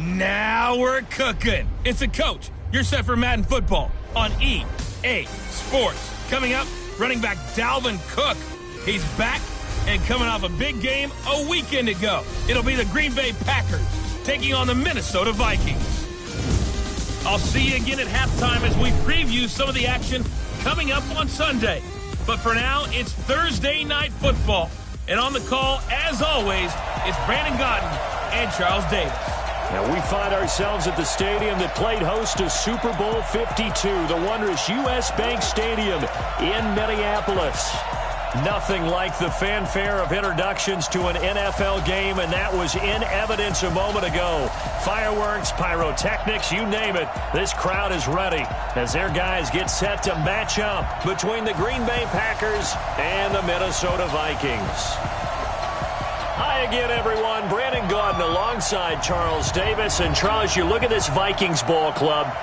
Now we're cooking. It's a coach. You're set for Madden football on EA Sports. Coming up, running back Dalvin Cook. He's back and coming off a big game a weekend ago. It'll be the Green Bay Packers taking on the Minnesota Vikings. I'll see you again at halftime as we preview some of the action coming up on Sunday. But for now, it's Thursday Night Football. And on the call, as always, it's Brandon Gaudin and Charles Davis. Now we find ourselves at the stadium that played host to Super Bowl 52, the wondrous U.S. Bank Stadium in Minneapolis. Nothing like the fanfare of introductions to an NFL game, and that was in evidence a moment ago. Fireworks, pyrotechnics, you name it. This crowd is ready as their guys get set to match up between the Green Bay Packers and the Minnesota Vikings. Hi again, everyone. Brandon Gaudin alongside Charles Davis. And Charles, you look at this Vikings ball club.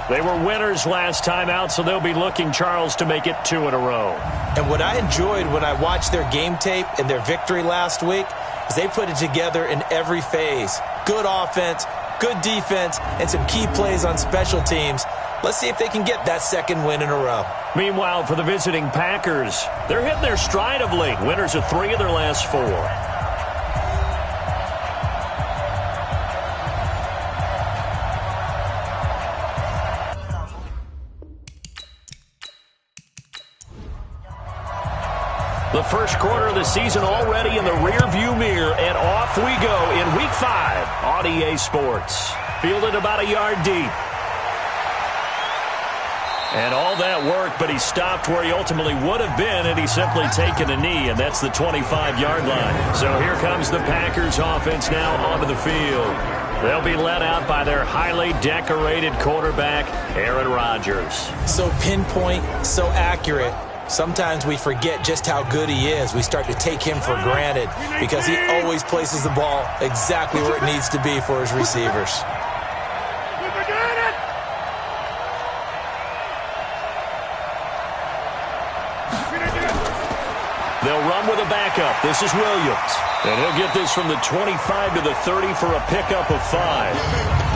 They were winners last time out, so they'll be looking, Charles, to make it 2 in a row. And what I enjoyed when I watched their game tape and their victory last week is they put it together in every phase. Good offense, good defense, and some key plays on special teams. Let's see if they can get that second win in a row. Meanwhile, for the visiting Packers, they're hitting their stride of late. Winners of 3 of their last 4. The first quarter of the season already in the rearview mirror, and off we go in Week 5 on EA Sports. Fielded about a yard deep. And all that work, but he stopped where he ultimately would have been had he simply taken a knee, and that's the 25-yard line. So here comes the Packers offense now onto the field. They'll be led out by their highly decorated quarterback, Aaron Rodgers. So pinpoint, so accurate. Sometimes we forget just how good he is. We start to take him for granted because he always places the ball exactly where it needs to be for his receivers. They'll run with a backup. This is Williams. And he'll get this from the 25 to the 30 for a pickup of 5.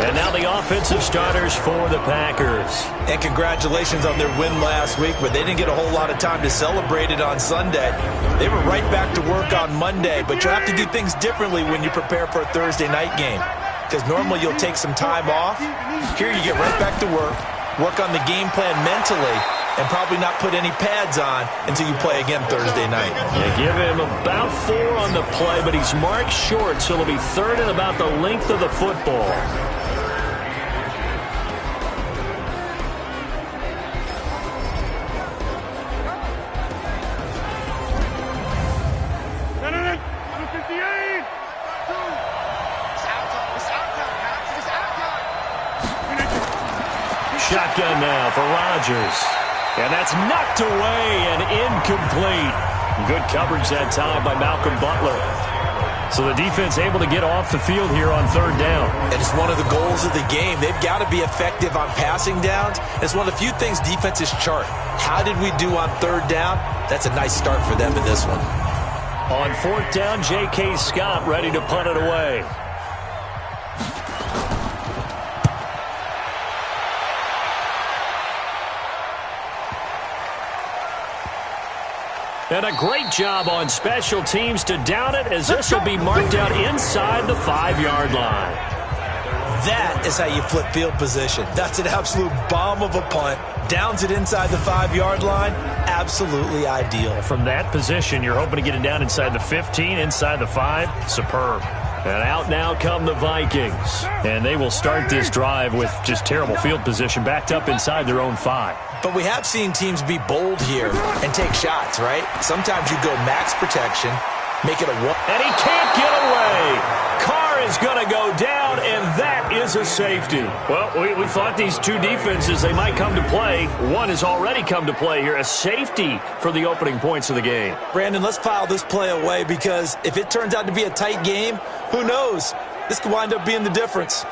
And now the offensive starters for the Packers. And congratulations on their win last week, but they didn't get a whole lot of time to celebrate it on Sunday. They were right back to work on Monday, but you'll have to do things differently when you prepare for a Thursday night game. Because normally you'll take some time off. Here you get right back to work on the game plan mentally, and probably not put any pads on until you play again Thursday night. They give him about 4 on the play, but he's marked short, so it'll be 3rd and about the length of the football. Shotgun now for Rodgers. And that's knocked away and incomplete. Good coverage that time by Malcolm Butler. So the defense able to get off the field here on 3rd down. And it's one of the goals of the game. They've got to be effective on passing downs. It's one of the few things defenses chart. How did we do on 3rd down? That's a nice start for them in this one. On 4th down, J.K. Scott ready to punt it away. And a great job on special teams to down it, as this will be marked out inside the 5-yard line. That is how you flip field position. That's an absolute bomb of a punt. Downs it inside the 5-yard line. Absolutely ideal. From that position, you're hoping to get it down inside the 15, inside the 5. Superb. And out now come the Vikings. And they will start this drive with just terrible field position, backed up inside their own 5. But we have seen teams be bold here and take shots, right? Sometimes you go max protection, make it a one. And he can't get away. Carr is going to go down, and that is a safety. Well, we thought these two defenses, they might come to play. One has already come to play here, a safety for the opening points of the game. Brandon, let's file this play away, because if it turns out to be a tight game, who knows? This could wind up being the difference.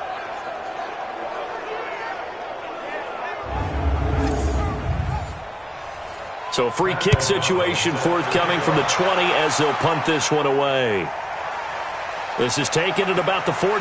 So a free kick situation forthcoming from the 20 as they'll punt this one away. This is taken at about the 14.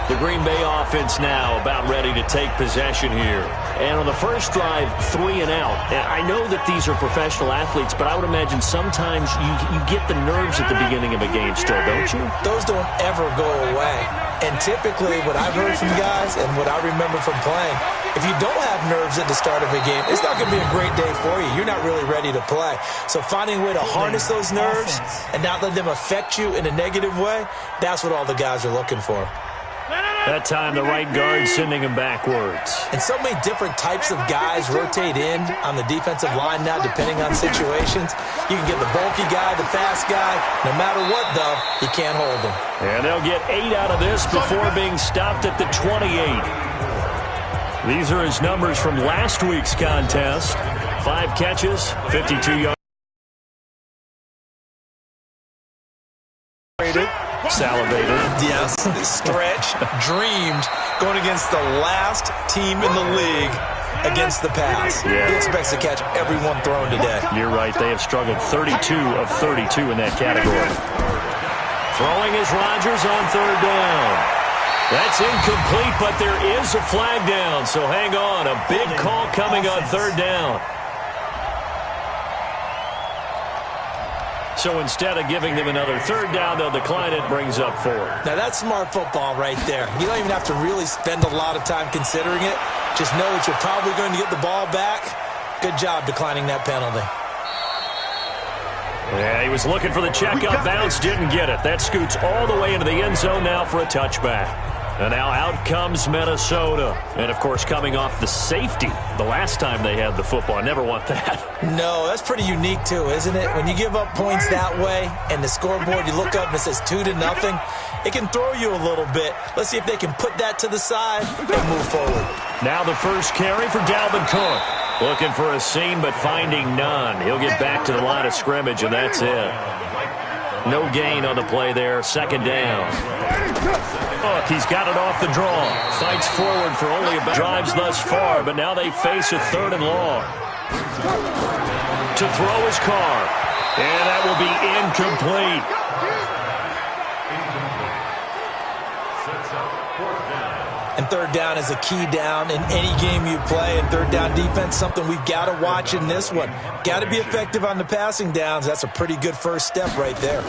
The Green Bay offense now about ready to take possession here. And on the first drive, 3 and out. And I know that these are professional athletes, but I would imagine sometimes you get the nerves at the beginning of a game still, don't you? Those don't ever go away. And typically what I've heard from guys and what I remember from playing, if you don't have nerves at the start of a game, it's not going to be a great day for you. You're not really ready to play. So finding a way to harness those nerves and not let them affect you in a negative way, that's what all the guys are looking for. That time, the right guard sending him backwards. And so many different types of guys rotate in on the defensive line now, depending on situations. You can get the bulky guy, the fast guy. No matter what, though, you can't hold them. And they'll get 8 out of this before being stopped at the 28. These are his numbers from last week's contest. 5 catches, 52 yards. Salivated. Yes, stretched, dreamed, going against the last team in the league against the pass. Yeah. He expects to catch everyone thrown today. You're right. They have struggled 32 of 32 in that category. Throwing is Rodgers on 3rd down. That's incomplete, but there is a flag down, so hang on. A big call coming on 3rd down. So instead of giving them another 3rd down, they'll decline it, brings up 4. Now that's smart football right there. You don't even have to really spend a lot of time considering it. Just know that you're probably going to get the ball back. Good job declining that penalty. Yeah, he was looking for the check-up bounce, didn't get it. That scoots all the way into the end zone now for a touchback. And now out comes Minnesota. And, of course, coming off the safety the last time they had the football. I never want that. No, that's pretty unique, too, isn't it? When you give up points that way and the scoreboard, you look up and it says 2-0, it can throw you a little bit. Let's see if they can put that to the side and move forward. Now the first carry for Dalvin Cook. Looking for a seam, but finding none. He'll get back to the line of scrimmage, and that's it. No gain on the play there. 2nd down. Look, he's got it off the draw. Fights forward for only about drives thus far, but now they face a 3rd and long. To throw his car. And that will be incomplete. And 3rd down is a key down in any game you play. And 3rd down defense, something we've got to watch in this one. Got to be effective on the passing downs. That's a pretty good first step right there.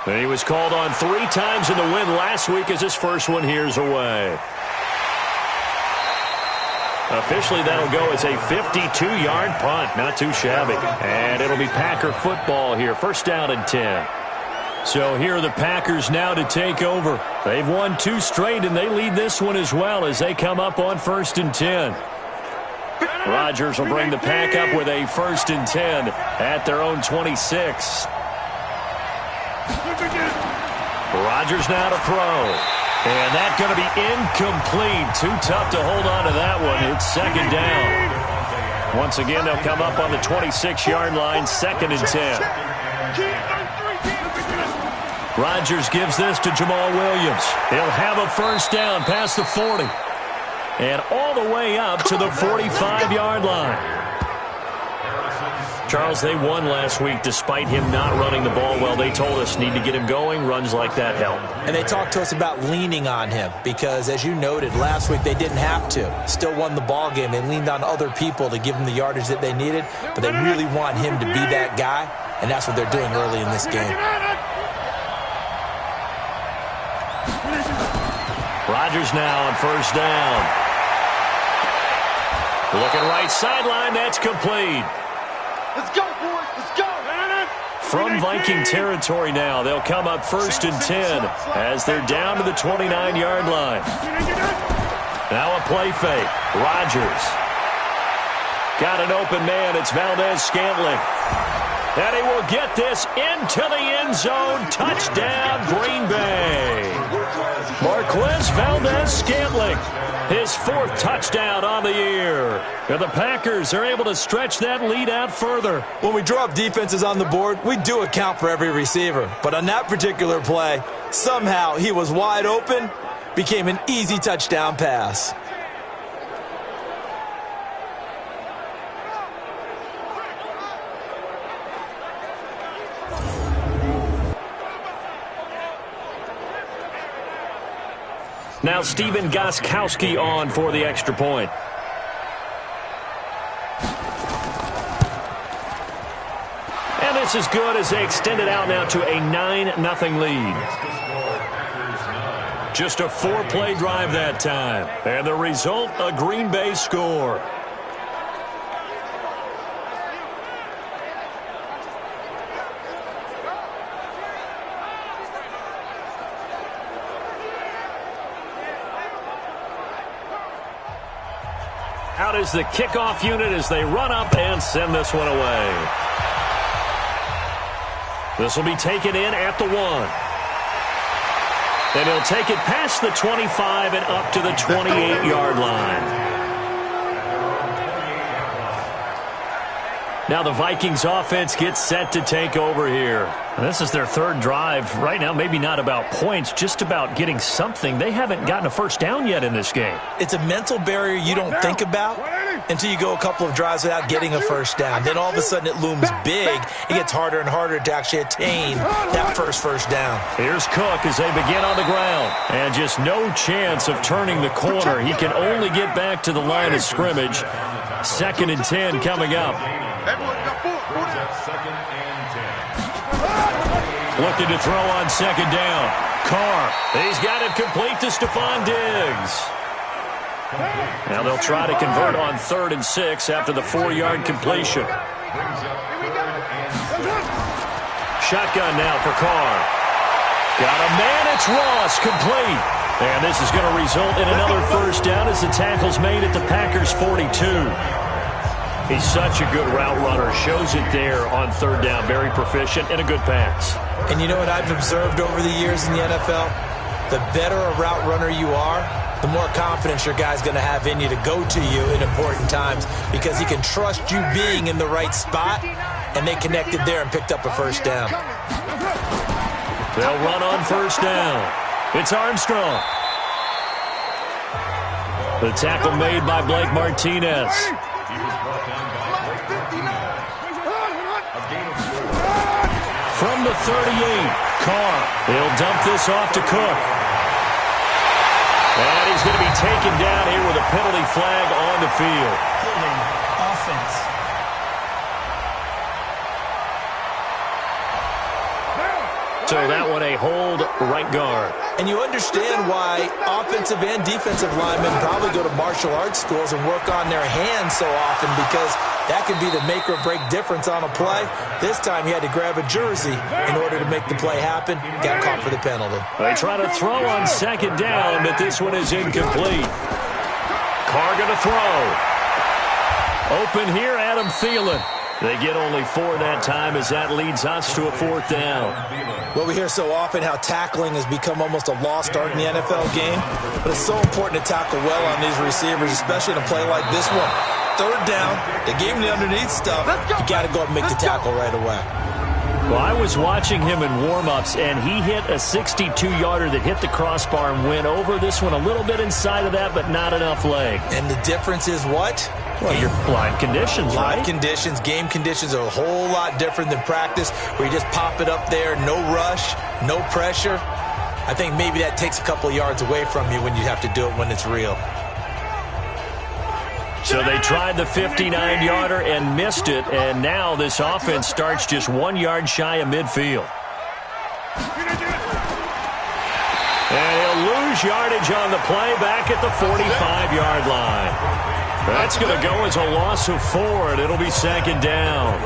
And he was called on 3 times in the win last week as his first one here's away. Officially, that'll go as a 52-yard punt. Not too shabby. And it'll be Packer football here. 1st down and 10. So here are the Packers now to take over. They've won 2 straight, and they lead this one as well as they come up on 1st and 10. Rodgers will bring the Pack up with a 1st and 10 at their own 26. Rodgers now to throw. And that's going to be incomplete. Too tough to hold on to that one. It's 2nd down. Once again, they'll come up on the 26-yard line, 2nd and 10. Rodgers gives this to Jamal Williams. He'll have a 1st down past the 40. And all the way up to the 45-yard line. Charles, they won last week despite him not running the ball well. They told us need to get him going. Runs like that help. And they talked to us about leaning on him because, as you noted, last week they didn't have to. Still won the ball game. They leaned on other people to give them the yardage that they needed, but they really want him to be that guy, and that's what they're doing early in this game. Rodgers now on 1st down. Looking right sideline. That's complete. Let's go, boys. Let's go. From Viking territory now, they'll come up 1st and 10 as they're down to the 29-yard line. Now a play fake. Rodgers. Got an open man. It's Valdez-Scantling. And he will get this into the end zone. Touchdown, Green Bay. Marquez Valdez-Scantling, his 4th touchdown on the year. And the Packers are able to stretch that lead out further. When we drop defenses on the board, we do account for every receiver. But on that particular play, somehow he was wide open, became an easy touchdown pass. Now Steven Gostkowski on for the extra point. And this is good as they extend it out now to a 9-0 lead. Just a 4-play drive that time. And the result, a Green Bay score. Out is the kickoff unit as they run up and send this one away. This will be taken in at the 1. And he'll take it past the 25 and up to the 28-yard line. Now the Vikings offense gets set to take over here. This is their third drive. Right now, maybe not about points, just about getting something. They haven't gotten a first down yet in this game. It's a mental barrier you don't think about until you go a couple of drives without getting a first down. Then all of a sudden it looms big. It gets harder and harder to actually attain that first down. Here's Cook as they begin on the ground. And just no chance of turning the corner. He can only get back to the line of scrimmage. 2nd and 10 coming up. Looking to throw on 2nd down. Carr. He's got it complete to Stephon Diggs. Now they'll try to convert on 3rd and 6 after the 4-yard completion. Shotgun now for Carr. Got a man. It's Ross complete. And this is going to result in another first down as the tackle's made at the Packers' 42. He's such a good route runner. Shows it there on 3rd down. Very proficient and a good pass. And you know what I've observed over the years in the NFL? The better a route runner you are, the more confidence your guy's going to have in you to go to you in important times because he can trust you being in the right spot, and they connected there and picked up a first down. They'll run on 1st down. It's Armstrong. The tackle made by Blake Martinez. From the 38, Carr. He'll dump this off to Cook. And he's going to be taken down here with a penalty flag on the field. Offense. So that one a hold right guard. And you understand why offensive and defensive linemen probably go to martial arts schools and work on their hands so often because that can be the make or break difference on a play. This time he had to grab a jersey in order to make the play happen. Got caught for the penalty. They try to throw on 2nd down, but this one is incomplete. Carr going to throw. Open here, Adam Thielen. They get only 4 that time as that leads us to a 4th down. Well, we hear so often how tackling has become almost a lost art in the NFL game, but it's so important to tackle well on these receivers, especially in a play like this one. 3rd down, they gave him the underneath stuff. You got to go and make the tackle right away. Well, I was watching him in warm-ups, and he hit a 62-yarder that hit the crossbar and went over. This one a little bit inside of that, but not enough leg. And the difference is what? Well, your live conditions, right? Live conditions, game conditions are a whole lot different than practice, where you just pop it up there, no rush, no pressure. I think maybe that takes a couple of yards away from you when you have to do it when it's real. So they tried the 59-yarder and missed it, and now this offense starts just 1 yard shy of midfield. And he'll lose yardage on the play back at the 45-yard line. That's going to go as a loss of 4, and it'll be 2nd down.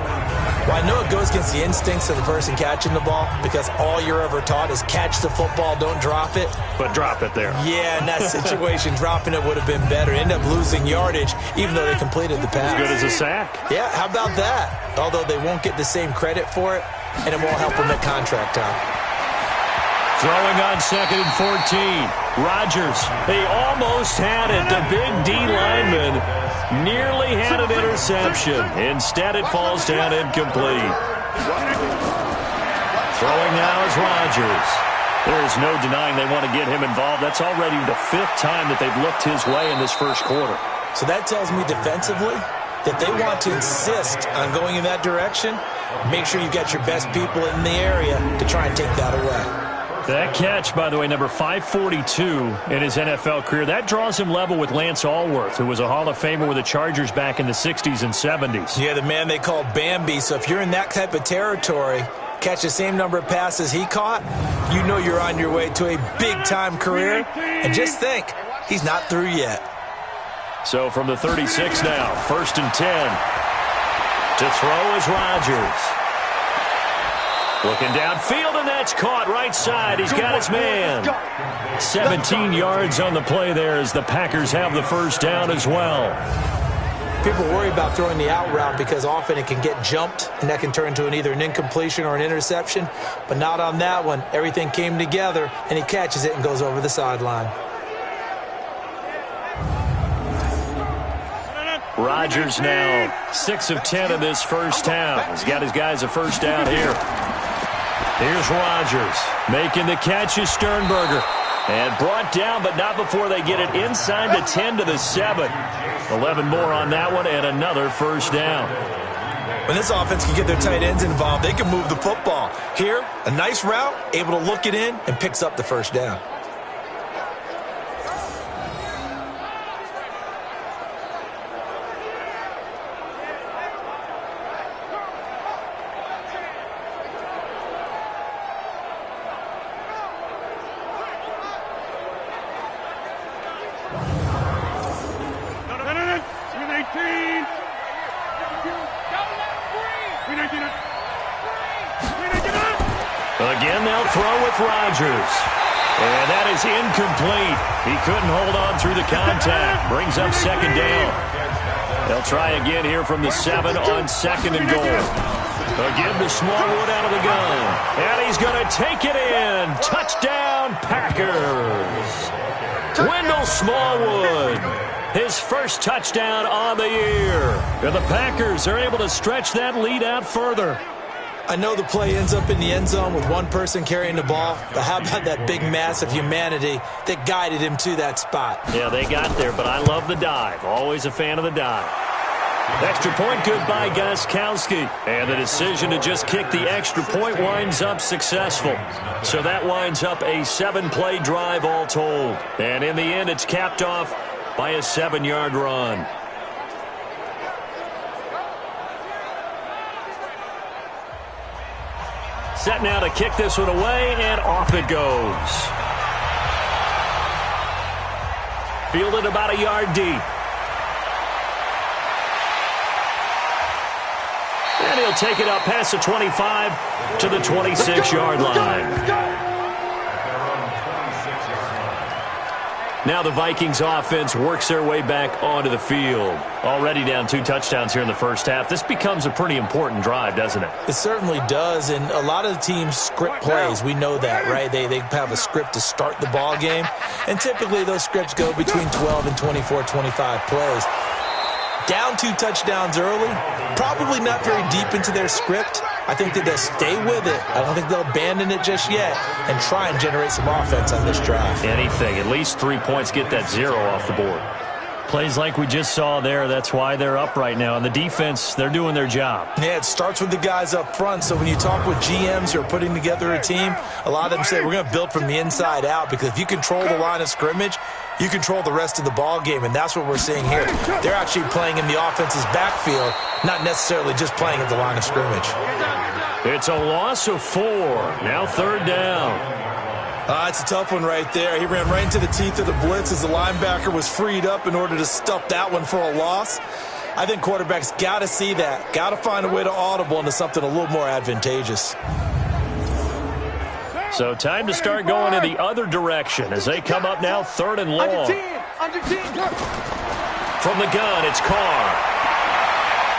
Well, I know it goes against the instincts of the person catching the ball because all you're ever taught is catch the football, don't drop it. But drop it there. Yeah, in that situation, dropping it would have been better. End up losing yardage, even though they completed the pass. As good as a sack. Yeah, how about that? Although they won't get the same credit for it, and it won't help them at contract time. Throwing on 2nd and 14. Rodgers, he almost had it. The big D lineman nearly had an interception. Instead, it falls down incomplete. Throwing now is Rodgers. There's no denying they want to get him involved. That's already the 5th time that they've looked his way in this first quarter. So that tells me defensively that they want to insist on going in that direction. Make sure you've got your best people in the area to try and take that away. That catch, by the way, number 542 in his NFL career. That draws him level with Lance Allworth, who was a Hall of Famer with the Chargers back in the 60s and 70s. Yeah, the man they call Bambi. So if you're in that type of territory, catch the same number of passes he caught, you know you're on your way to a big-time career. And just think, he's not through yet. So from the 36 now, 1st and 10. To throw is Rodgers. Looking downfield, and that's caught right side. He's got his man. 17 yards on the play there as the Packers have the first down as well. People worry about throwing the out route because often it can get jumped, and that can turn into either an incompletion or an interception. But not on that one. Everything came together, and he catches it and goes over the sideline. Rodgers now 6 of 10 in this first half. He's got his guys a first down here. Here's Rodgers making the catch is Sternberger. And brought down, but not before they get it inside the 10 to the 7. 11 more on that one and another first down. When this offense can get their tight ends involved, they can move the football. Here, a nice route, able to look it in, and picks up the first down. Again, they'll throw with Rodgers. And that is incomplete. He couldn't hold on through the contact. Brings up second down. They'll try again here from the 7 on 2nd and goal. Again to Smallwood out of the gun. And he's going to take it in. Touchdown, Packers. Wendell Smallwood. His first touchdown on the year. And the Packers are able to stretch that lead out further. I know the play ends up in the end zone with one person carrying the ball, but how about that big mass of humanity that guided him to that spot? Yeah, they got there, but I love the dive. Always a fan of the dive. Extra point good by Gostkowski. And the decision to just kick the extra point winds up successful. So that winds up a 7-play drive all told. And in the end, it's capped off by a 7-yard run. Set now to kick this one away, and off it goes. Fielded about a yard deep. And he'll take it up past the 25 to the 26-yard line. Now the Vikings offense works their way back onto the field. Already down 2 touchdowns here in the first half. This becomes a pretty important drive, doesn't it? It certainly does, and a lot of the teams script plays. We know that, right? They have a script to start the ball game, and typically those scripts go between 12 and 24, 25 plays. Down 2 touchdowns early, probably not very deep into their script. I think that they'll stay with it. I don't think they'll abandon it just yet and try and generate some offense on this drive. Anything. At least 3 points, get that 0 off the board. Plays like we just saw there, that's why they're up right now. And the defense, they're doing their job. Yeah, it starts with the guys up front. So when you talk with GMs who are putting together a team, a lot of them say we're going to build from the inside out, because if you control the line of scrimmage, you control the rest of the ball game, and that's what we're seeing here. They're actually playing in the offense's backfield, not necessarily just playing at the line of scrimmage. It's a loss of 4. Now 3rd down. It's a tough one right there. He ran right into the teeth of the blitz as the linebacker was freed up in order to stuff that one for a loss. I think quarterbacks got to see that, got to find a way to audible into something a little more advantageous. So time to start going in the other direction as they come up now 3rd and long. From the gun, it's Carr.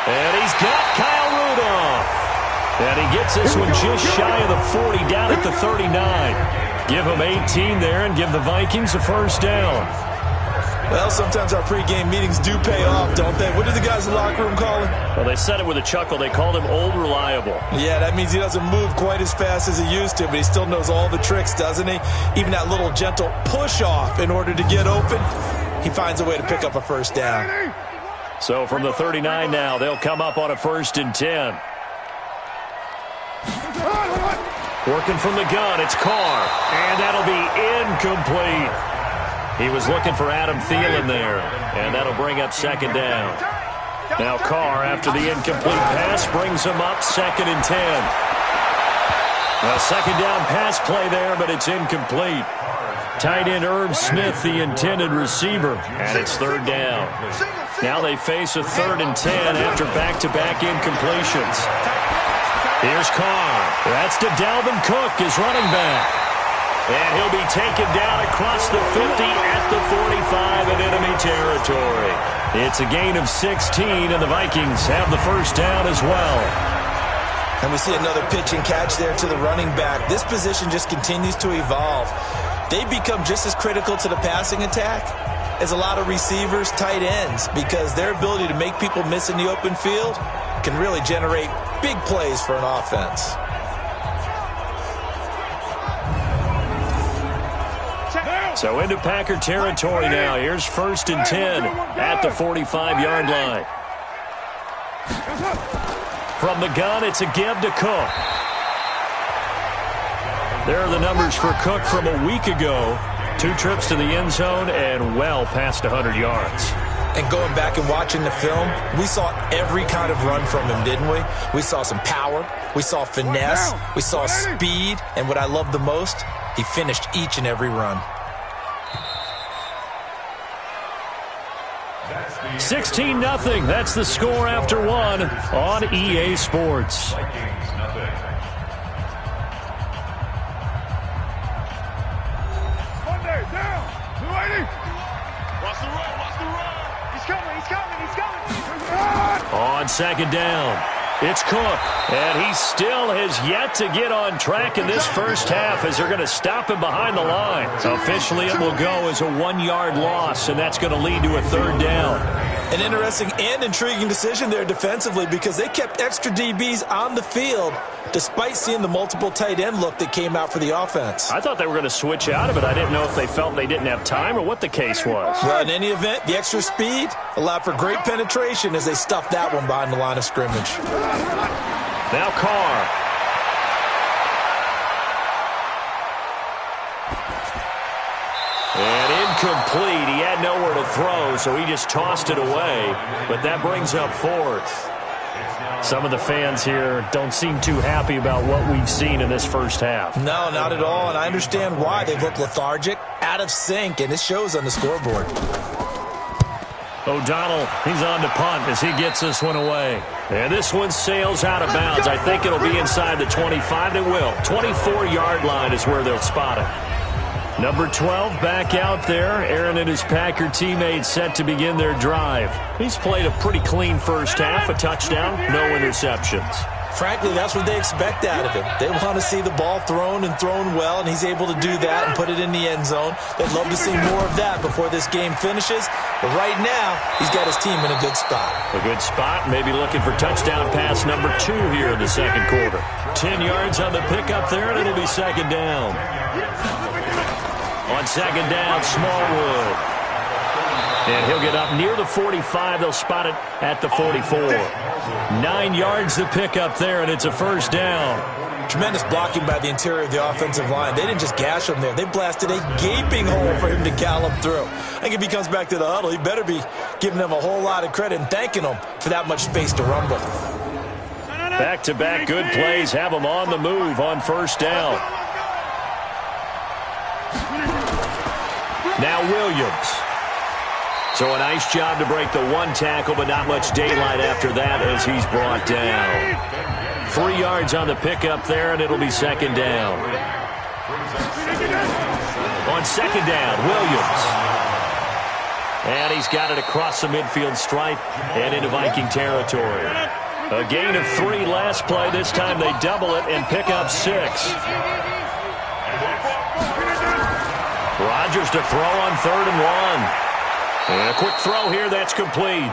And he's got Kyle Rudolph. And he gets this one just shy of the 40, down at the 39. Give him 18 there and give the Vikings a first down. Well, sometimes our pregame meetings do pay off, don't they? What did the guys in the locker room call him? Well, they said it with a chuckle. They called him Old Reliable. Yeah, that means he doesn't move quite as fast as he used to, but he still knows all the tricks, doesn't he? Even that little gentle push-off in order to get open, he finds a way to pick up a first down. So from the 39 now, they'll come up on a 1st and 10. Working from the gun, it's Carr. And that'll be incomplete. He was looking for Adam Thielen there. And that'll bring up second down. Now Carr, after the incomplete pass, brings him up 2nd and 10. A second down pass play there, but it's incomplete. Tight end Irv Smith, the intended receiver, and it's 3rd down. Now they face a 3rd and 10 after back-to-back incompletions. Here's Carr. That's to Dalvin Cook, his running back. And he'll be taken down across the 50 at the 45 in enemy territory. It's a gain of 16, and the Vikings have the first down as well. And we see another pitch and catch there to the running back. This position just continues to evolve. They become just as critical to the passing attack as a lot of receivers, tight ends, because their ability to make people miss in the open field can really generate big plays for an offense. So into Packer territory now. Here's 1st and 10 at the 45-yard line. From the gun, it's a give to Cook. There are the numbers for Cook from a week ago. 2 trips to the end zone and well past 100 yards. And going back and watching the film, we saw every kind of run from him, didn't we? We saw some power, we saw finesse, we saw speed, and what I love the most, he finished each and every run. 16-0. That's the score after 1 on EA Sports. On 2nd down, it's Cook, and he still has yet to get on track in this first half as they're going to stop him behind the line. Officially, it will go as a 1-yard loss, and that's going to lead to a 3rd down. An interesting and intriguing decision there defensively because they kept extra DBs on the field despite seeing the multiple tight end look that came out for the offense. I thought they were going to switch out of it. I didn't know if they felt they didn't have time or what the case was. Well, in any event, the extra speed allowed for great penetration as they stuffed that one behind the line of scrimmage. Now Carr. And incomplete. He had nowhere to throw, so he just tossed it away. But that brings up 4th. Some of the fans here don't seem too happy about what we've seen in this first half. No, not at all, and I understand why. They look lethargic, out of sync, and it shows on the scoreboard. O'Donnell, he's on to punt as he gets this one away. And this one sails out of bounds. I think it'll be inside the 25. It will. 24-yard line is where they'll spot it. Number 12 back out there. Aaron and his Packer teammates set to begin their drive. He's played a pretty clean first half, a touchdown, no interceptions. Frankly, that's what they expect out of him. They want to see the ball thrown and thrown well, and he's able to do that and put it in the end zone. They'd love to see more of that before this game finishes. But right now, he's got his team in a good spot. A good spot, maybe looking for touchdown pass number 2 here in the second quarter. 10 yards on the pickup there, and it'll be 2nd down. On 2nd down, Smallwood. And he'll get up near the 45. They'll spot it at the 44. 9 yards to pick up there, and it's a 1st down. Tremendous blocking by the interior of the offensive line. They didn't just gash him there. They blasted a gaping hole for him to gallop through. I think if he comes back to the huddle, he better be giving them a whole lot of credit and thanking them for that much space to rumble. Back-to-back good plays have them on the move on 1st down. Now Williams. So a nice job to break the 1 tackle, but not much daylight after that as he's brought down. 3 yards on the pickup there, and it'll be 2nd down. On 2nd down, Williams. And he's got it across the midfield stripe and into Viking territory. A gain of 3 last play. This time they double it and pick up 6. Rodgers to throw on 3rd and 1. And a quick throw here, that's complete.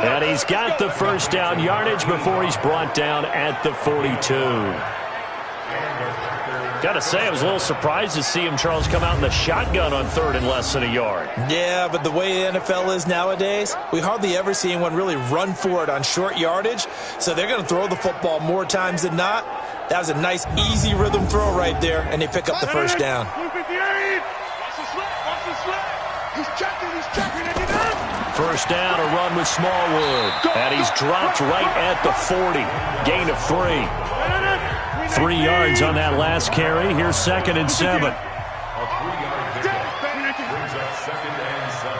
And he's got the 1st down yardage before he's brought down at the 42. Got to say, I was a little surprised to see him, Charles, come out in the shotgun on 3rd and less than a yard. Yeah, but the way the NFL is nowadays, we hardly ever see anyone really run for it on short yardage. So they're going to throw the football more times than not. That was a nice, easy rhythm throw right there, and they pick up the first down. First down, a run with Smallwood. And he's dropped right at the 40. Gain of 3. 3 yards on that last carry. Here's 2nd and 7. A 3-yard pickup brings up 2nd and 7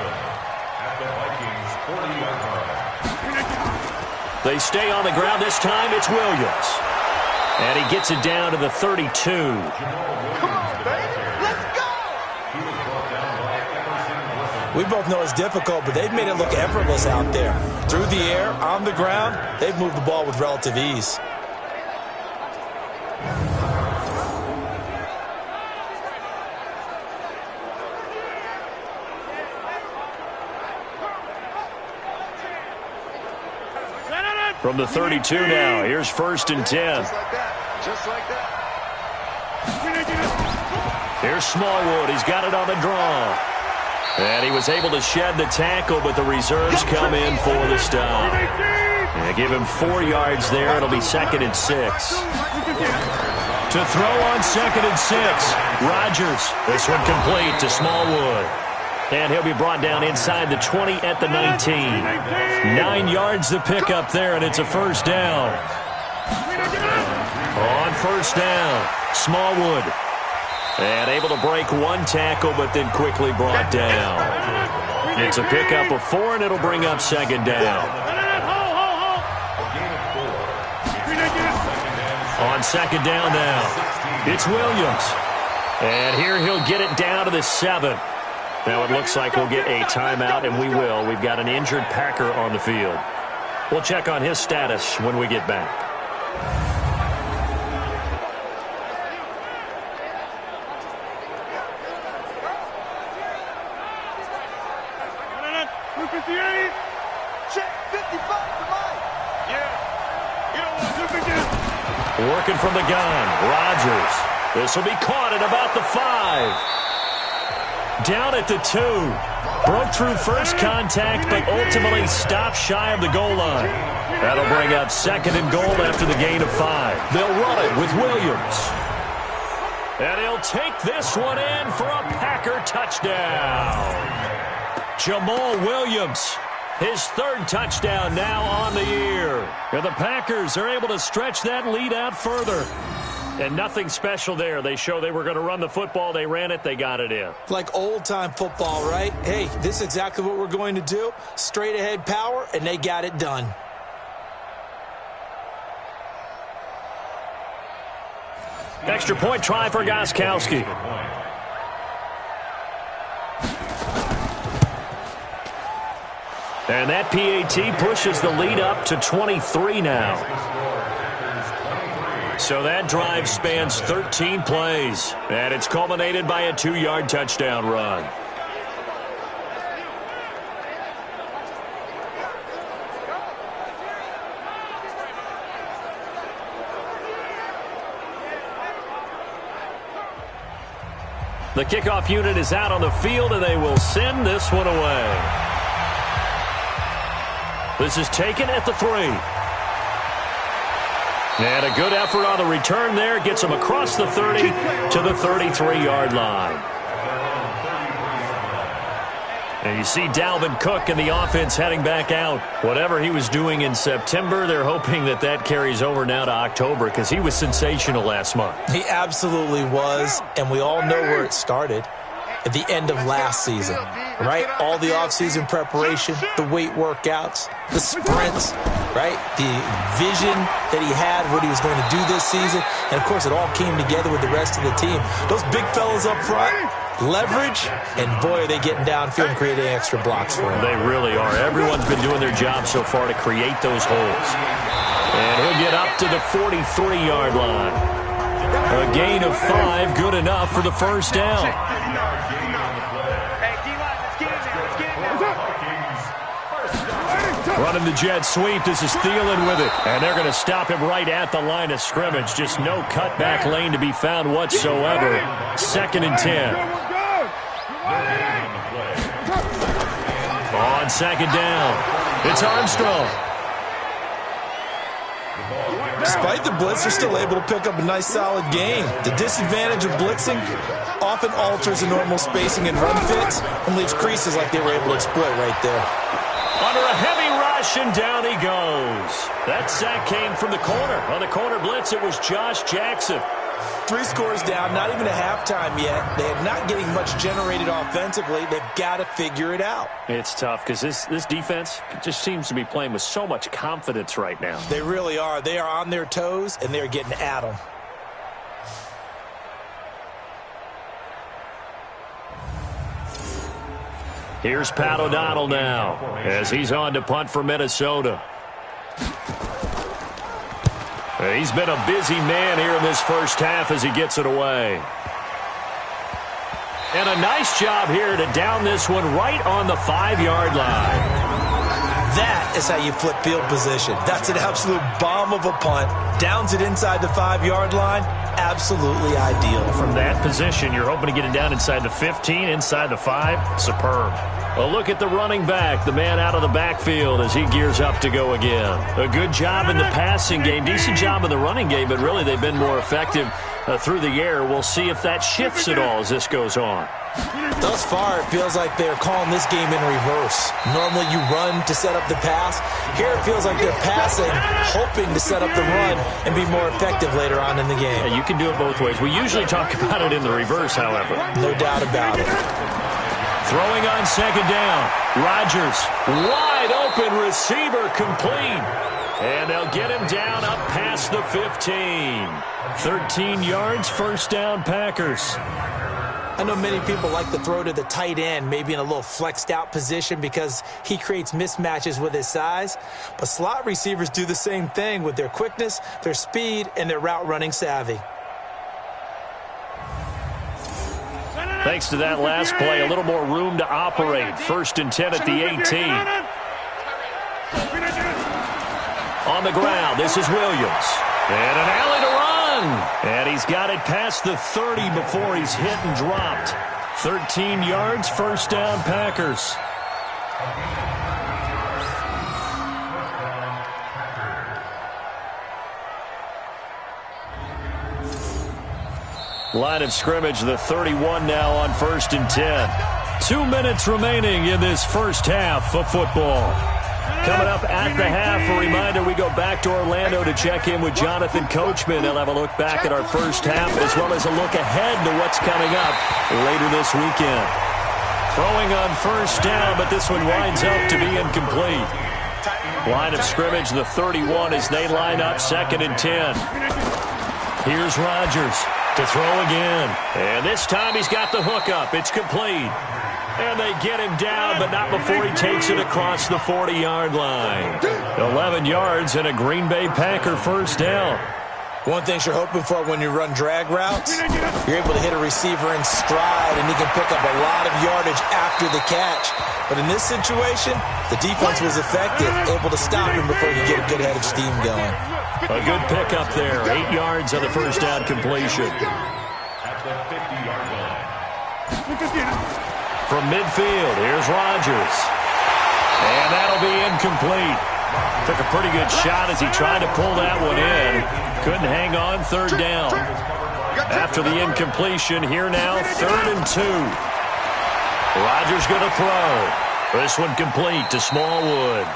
at the Vikings 40-yard line. They stay on the ground. This time it's Williams. And he gets it down to the 32. Come on, baby. Let's go. We both know it's difficult, but they've made it look effortless out there. Through the air, on the ground, they've moved the ball with relative ease. From the 32 now, here's 1st and 10. Just like that. Just like that. Here's Smallwood. He's got it on the draw. And he was able to shed the tackle, but the reserves come in for the stop. And give him 4 yards there. It'll be 2nd and 6. To throw on 2nd and 6. Rodgers. This one complete to Smallwood. And he'll be brought down inside the 20 at the 19. 9 yards to pick up there, and it's a first down. On first down, Smallwood. And able to break 1 tackle, but then quickly brought down. It's a pickup of 4, and it'll bring up 2nd down. On 2nd down now, it's Williams. And here he'll get it down to the 7. Now it looks like we'll get a timeout, and we will. We've got an injured Packer on the field. We'll check on his status when we get back. Check 55 for Mike. Working from the gun, Rodgers. This will be caught at about the 5. Down at the 2. Broke through first contact, but ultimately stopped shy of the goal line. That'll bring up 2nd and goal after the gain of 5. They'll run it with Williams. And he'll take this one in for a Packer touchdown. Jamal Williams, his 3rd touchdown now on the year. And the Packers are able to stretch that lead out further. And nothing special there. They show they were going to run the football. They ran it. They got it in. Like old-time football, right? Hey, this is exactly what we're going to do. Straight-ahead power, and they got it done. Extra point try for Gostkowski. And that PAT pushes the lead up to 23 now. So that drive spans 13 plays. And it's culminated by a 2-yard touchdown run. The kickoff unit is out on the field, and they will send this one away. This is taken at the 3. And a good effort on the return there. Gets him across the 30 to the 33-yard line. And you see Dalvin Cook and the offense heading back out. Whatever he was doing in September, they're hoping that that carries over now to October because he was sensational last month. He absolutely was, and we all know where it started. At the end of last season, right? All the offseason preparation, the weight workouts, the sprints, right? The vision that he had, what he was going to do this season. And, of course, it all came together with the rest of the team. Those big fellas up front, leverage, and, boy, are they getting downfield and creating extra blocks for him. They really are. Everyone's been doing their job so far to create those holes. And he'll get up to the 43-yard line. A gain of 5, good enough for the first down. Running the jet sweep. This is Thielen with it. And they're going to stop him right at the line of scrimmage. Just no cutback lane to be found whatsoever. 2nd and 10. On 2nd down, it's Armstrong. Despite the blitz, they're still able to pick up a nice solid gain. The disadvantage of blitzing often alters the normal spacing and run fits and leaves creases like they were able to exploit right there. Under a heavy rush, and down he goes. That sack came from the corner. On the corner blitz, it was Josh Jackson. 3 scores down, not even a halftime yet. They are not getting much generated offensively. They've got to figure it out. It's tough because this defense just seems to be playing with so much confidence right now. They really are. They are on their toes, and they're getting at them. Here's Pat O'Donnell now as he's on to punt for Minnesota. He's been a busy man here in this first half as he gets it away. And a nice job here to down this one right on the 5-yard line. That is how you flip field position. That's an absolute bomb of a punt. Downs it inside the 5-yard line. Absolutely ideal. From that position, you're hoping to get it down inside the 15, inside the 5. Superb. A look at the running back, the man out of the backfield as he gears up to go again. A good job in the passing game, decent job in the running game, but really they've been more effective through the air. We'll see if that shifts at all as this goes on. Thus far, it feels like they're calling this game in reverse. Normally you run to set up the pass. Here it feels like they're passing, hoping to set up the run and be more effective later on in the game. Yeah, you can do it both ways. We usually talk about it in the reverse, however. No doubt about it. Throwing on second down. Rodgers, wide open receiver, complete. And they'll get him down up past the 15. 13 yards, first down, Packers. I know many people like to throw to the tight end, maybe in a little flexed out position because he creates mismatches with his size. But slot receivers do the same thing with their quickness, their speed, and their route running savvy. Thanks to that last play, a little more room to operate. 1st and 10 at the 18. On the ground, this is Williams. And an alley to run. And he's got it past the 30 before he's hit and dropped. 13 yards, first down, Packers. Line of scrimmage, the 31 now on 1st and 10. 2 minutes remaining in this first half of football. Coming up at the half, a reminder, we go back to Orlando to check in with Jonathan Coachman. He'll have a look back at our first half as well as a look ahead to what's coming up later this weekend. Throwing on first down, but this one winds up to be incomplete. Line of scrimmage, the 31 as they line up 2nd and 10. Here's Rodgers to throw again. And this time he's got the hook up. It's complete. And they get him down, but not before he takes it across the 40-yard line. 11 yards and a Green Bay Packer first down. One thing you're hoping for when you run drag routes, you're able to hit a receiver in stride, and he can pick up a lot of yardage after the catch. But in this situation, the defense was effective, able to stop him before he could get a good head of steam going. A good pickup there, 8 yards on the first down completion. At the 50-yard line. From midfield, here's Rodgers. And that'll be incomplete. Took a pretty good shot as he tried to pull that one in. Couldn't hang on, 3rd down. After the incompletion, here now, 3rd and 2. Rodgers going to throw. This one complete to Smallwood.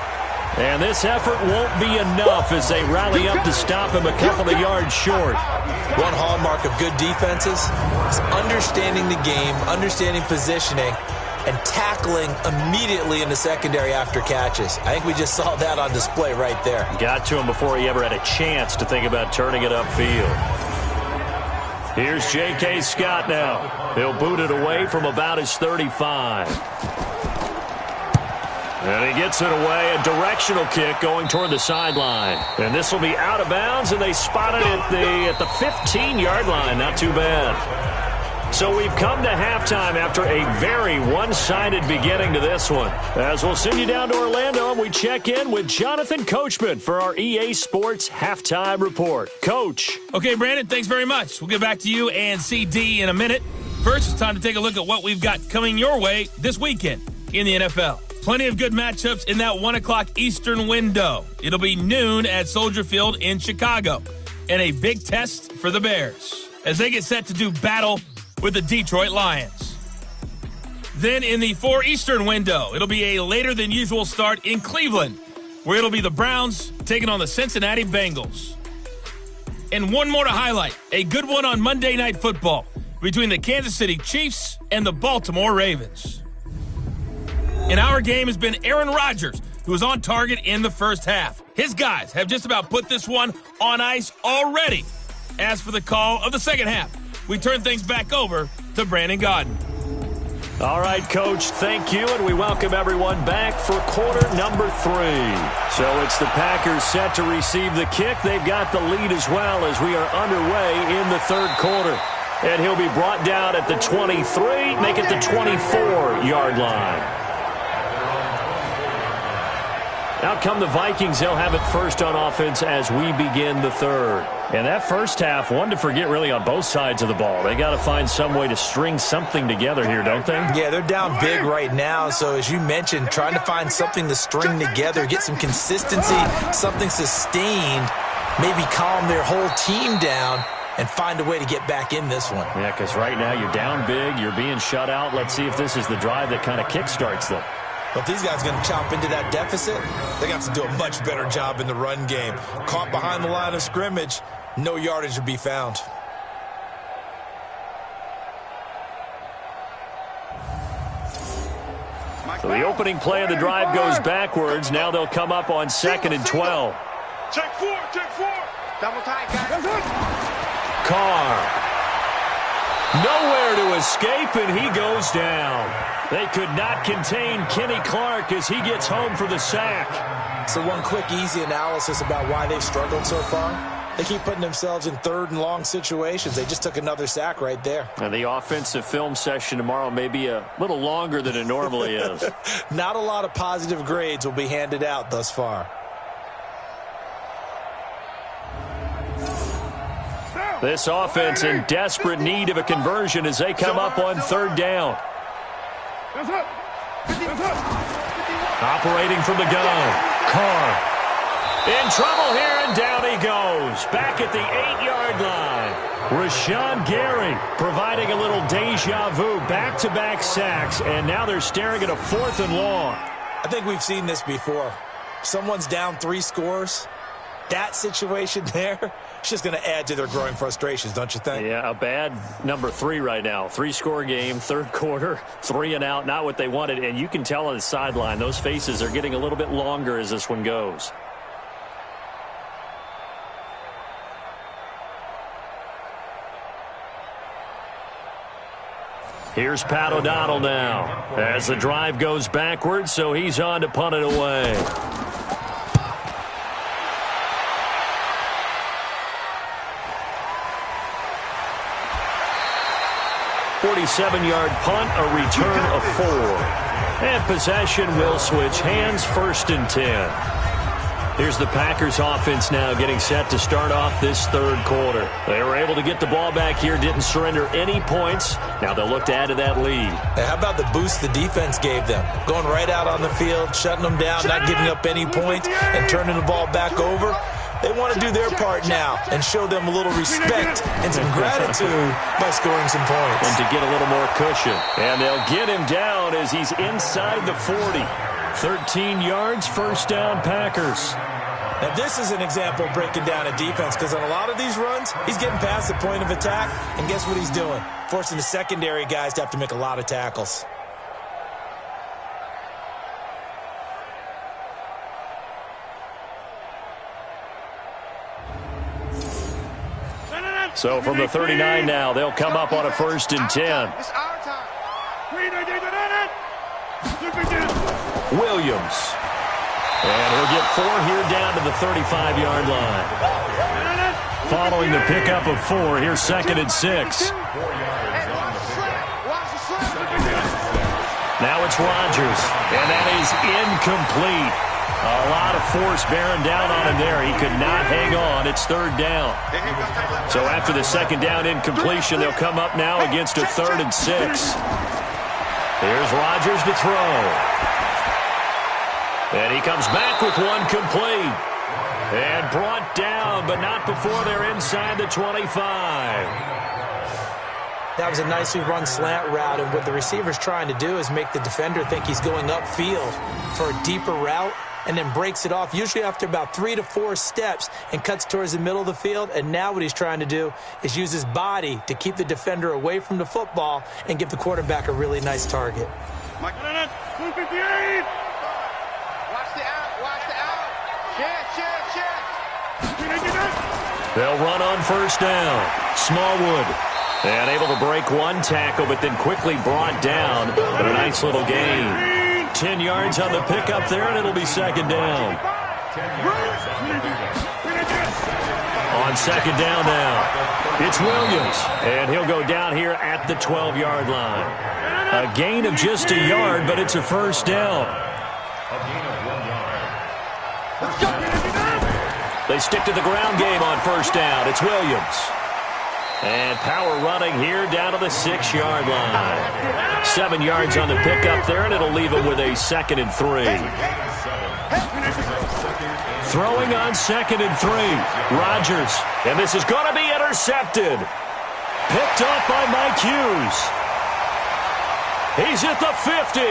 And this effort won't be enough as they rally up to stop him a couple of yards short. One hallmark of good defenses is understanding the game, understanding positioning, and tackling immediately in the secondary after catches. I think we just saw that on display right there. Got to him before he ever had a chance to think about turning it upfield. Here's J.K. Scott now. He'll boot it away from about his 35. And he gets it away, a directional kick going toward the sideline. And this will be out of bounds, and they spot it at the 15-yard line. Not too bad. So we've come to halftime after a very one-sided beginning to this one. As we'll send you down to Orlando, and we check in with Jonathan Coachman for our EA Sports Halftime Report. Coach. Okay, Brandon, thanks very much. We'll get back to you and CD in a minute. First, it's time to take a look at what we've got coming your way this weekend in the NFL. Plenty of good matchups in that 1 o'clock Eastern window. It'll be noon at Soldier Field in Chicago. And a big test for the Bears as they get set to do battle with the Detroit Lions. Then in the 4 Eastern window, it'll be a later than usual start in Cleveland, where it'll be the Browns taking on the Cincinnati Bengals. And one more to highlight, a good one on Monday Night Football between the Kansas City Chiefs and the Baltimore Ravens. And our game has been Aaron Rodgers, who was on target in the first half. His guys have just about put this one on ice already. As for the call of the second half, we turn things back over to Brandon Gaudin. All right, Coach, thank you, and we welcome everyone back for quarter number 3. So it's the Packers set to receive the kick. They've got the lead as well as we are underway in the third quarter. And he'll be brought down at the 23, make it the 24-yard line. Out come the Vikings. They'll have it first on offense as we begin the third. And that first half, one to forget really on both sides of the ball. They got to find some way to string something together here, don't they? Yeah, they're down big right now. So as you mentioned, trying to find something to string together, get some consistency, something sustained, maybe calm their whole team down and find a way to get back in this one. Yeah, because right now you're down big, you're being shut out. Let's see if this is the drive that kind of kickstarts them. Well, if these guys are going to chomp into that deficit, they're going to have to do a much better job in the run game. Caught behind the line of scrimmage, no yardage to be found. So the opening play of the drive goes backwards. Now they'll come up on 2nd and 12. Check 4. Double tight, guys. Carr. Nowhere to escape, and he goes down. They could not contain Kenny Clark as he gets home for the sack. So one quick, easy analysis about why they've struggled so far. They keep putting themselves in third and long situations. They just took another sack right there. And the offensive film session tomorrow may be a little longer than it normally is. Not a lot of positive grades will be handed out thus far. This offense in desperate need of a conversion as they come up on 3rd down. Operating from the gun. Carr. In trouble here, and down he goes. Back at the 8-yard line. Rashawn Gary providing a little deja vu. Back-to-back sacks, and now they're staring at a 4th and long. I think we've seen this before. Someone's down 3 scores. That situation there, it's just going to add to their growing frustrations, don't you think? Yeah, a bad number 3 right now. 3-score game, third quarter, 3 and out, not what they wanted. And you can tell on the sideline, those faces are getting a little bit longer as this one goes. Here's Pat O'Donnell now as the drive goes backwards, so he's on to punt it away. 47-yard punt, a return of 4. And possession will switch hands, 1st and 10. Here's the Packers offense now getting set to start off this third quarter. They were able to get the ball back here, didn't surrender any points. Now they'll look to add to that lead. Hey, how about the boost the defense gave them? Going right out on the field, shutting them down, not giving up any points, and turning the ball back over. They want to do their part now and show them a little respect and some gratitude by scoring some points. And to get a little more cushion. And they'll get him down as he's inside the 40. 13 yards, 1st down, Packers. Now, this is an example of breaking down a defense because on a lot of these runs, he's getting past the point of attack, and guess what he's doing? Forcing the secondary guys to have to make a lot of tackles. So from the 39 now, they'll come up on a 1st and 10. It's our time. Williams. And he'll get 4 here down to the 35-yard line. Following the pickup of 4, here's 2nd and 6. Now it's Rodgers, and that is incomplete. A lot of force bearing down on him there. He could not hang on. It's 3rd down. So after the 2nd down incompletion, they'll come up now against a 3rd and 6. Here's Rodgers to throw. And he comes back with one complete. And brought down, but not before they're inside the 25. That was a nicely run slant route, and what the receiver's trying to do is make the defender think he's going upfield for a deeper route, and then breaks it off, usually after about 3 to 4 steps, and cuts towards the middle of the field. And now what he's trying to do is use his body to keep the defender away from the football and give the quarterback a really nice target. Watch the out. They'll run on first down. Smallwood. And able to break one tackle, but then quickly brought down. But a nice little gain. 10 yards on the pickup there, and it'll be second down. On second down now, it's Williams. And he'll go down here at the 12-yard line. A gain of just a yard, but it's a first down. They stick to the ground game on first down. It's Williams. And power running here down to the 6-yard line. 7 yards on the pickup there, and it'll leave him with a 2nd and 3. Throwing on 2nd and 3. Rodgers. And this is going to be intercepted. Picked off by Mike Hughes. He's at the 50.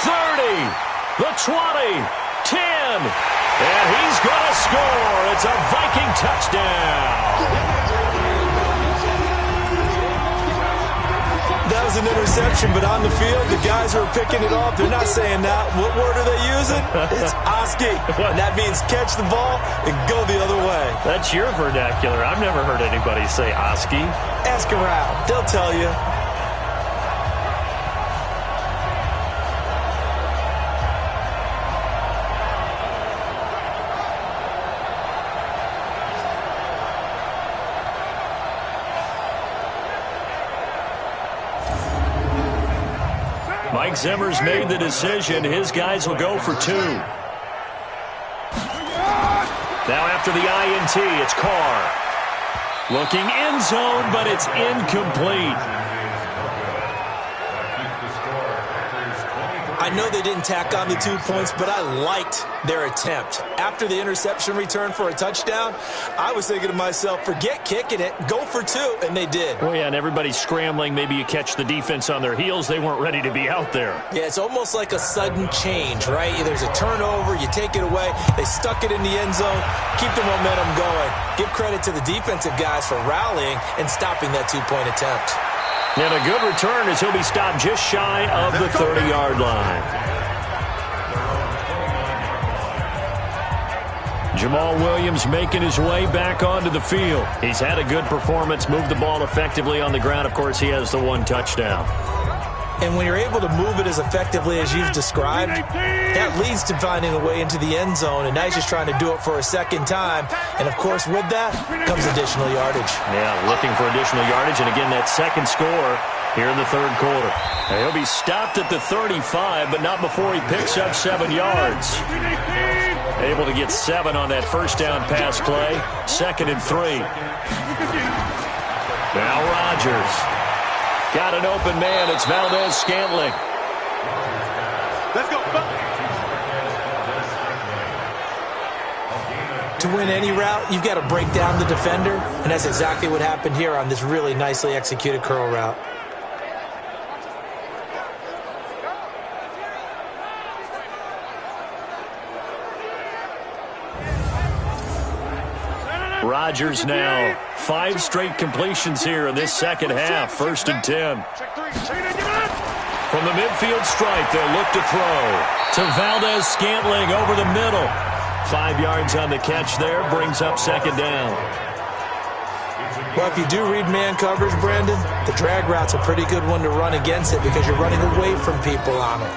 30. The 20. 10. And he's going to score. It's a Viking touchdown. That was an interception, but on the field, the guys who are picking it off, they're not saying that. What word are they using? It's Oski. And that means catch the ball and go the other way. That's your vernacular. I've never heard anybody say Oski. Ask around. They'll tell you. Mike Zimmer's made the decision. His guys will go for 2. Now after the INT, it's Carr. Looking end zone, but it's incomplete. I know they didn't tack on the 2 points, but I liked their attempt. After the interception return for a touchdown, I was thinking to myself, forget kicking it, go for 2, and they did. Well, yeah, and everybody's scrambling. Maybe you catch the defense on their heels. They weren't ready to be out there. Yeah, it's almost like a sudden change, right? There's a turnover, you take it away, they stuck it in the end zone, keep the momentum going. Give credit to the defensive guys for rallying and stopping that 2-point attempt. And a good return as he'll be stopped just shy of the 30-yard line. Jamal Williams making his way back onto the field. He's had a good performance, moved the ball effectively on the ground. Of course, he has the 1 touchdown. And when you're able to move it as effectively as you've described, that leads to finding a way into the end zone, and now he's just trying to do it for a second time. And, of course, with that comes additional yardage. Yeah, looking for additional yardage, and again, that second score here in the third quarter. Now, he'll be stopped at the 35, but not before he picks up 7 yards. Able to get 7 on that first down pass play. 2nd and 3. Now Rodgers. Got an open man. It's Valdez-Scantling. Let's go. To win any route, you've got to break down the defender, and that's exactly what happened here on this really nicely executed curl route. Rodgers now 5 straight completions here in this second half. 1st and 10. From the midfield stripe, they'll look to throw to Valdez-Scantling over the middle. 5 yards on the catch there, brings up 2nd down. Well, if you do read man coverage, Brandon, the drag route's a pretty good one to run against it because you're running away from people on it.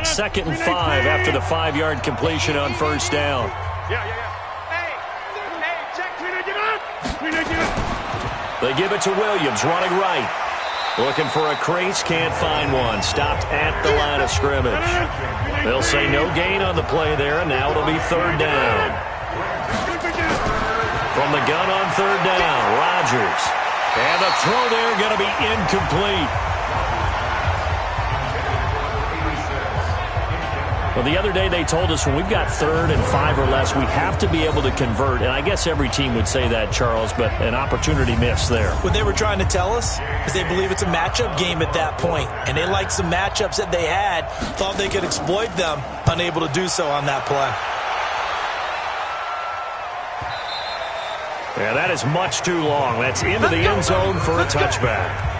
Second and 5 after the 5-yard completion on first down. They give it to Williams, running right. Looking for a crease, can't find one. Stopped at the line of scrimmage. They'll say no gain on the play there, and now it'll be third down. From the gun on third down, Rodgers. And the throw there going to be incomplete. Well, the other day they told us when we've got 3rd and 5 or less, we have to be able to convert. And I guess every team would say that, Charles, but an opportunity missed there. What they were trying to tell us is they believe it's a matchup game at that point. And they liked some matchups that they had, thought they could exploit them, unable to do so on that play. Yeah, that is much too long. That's into the end zone for a touchback.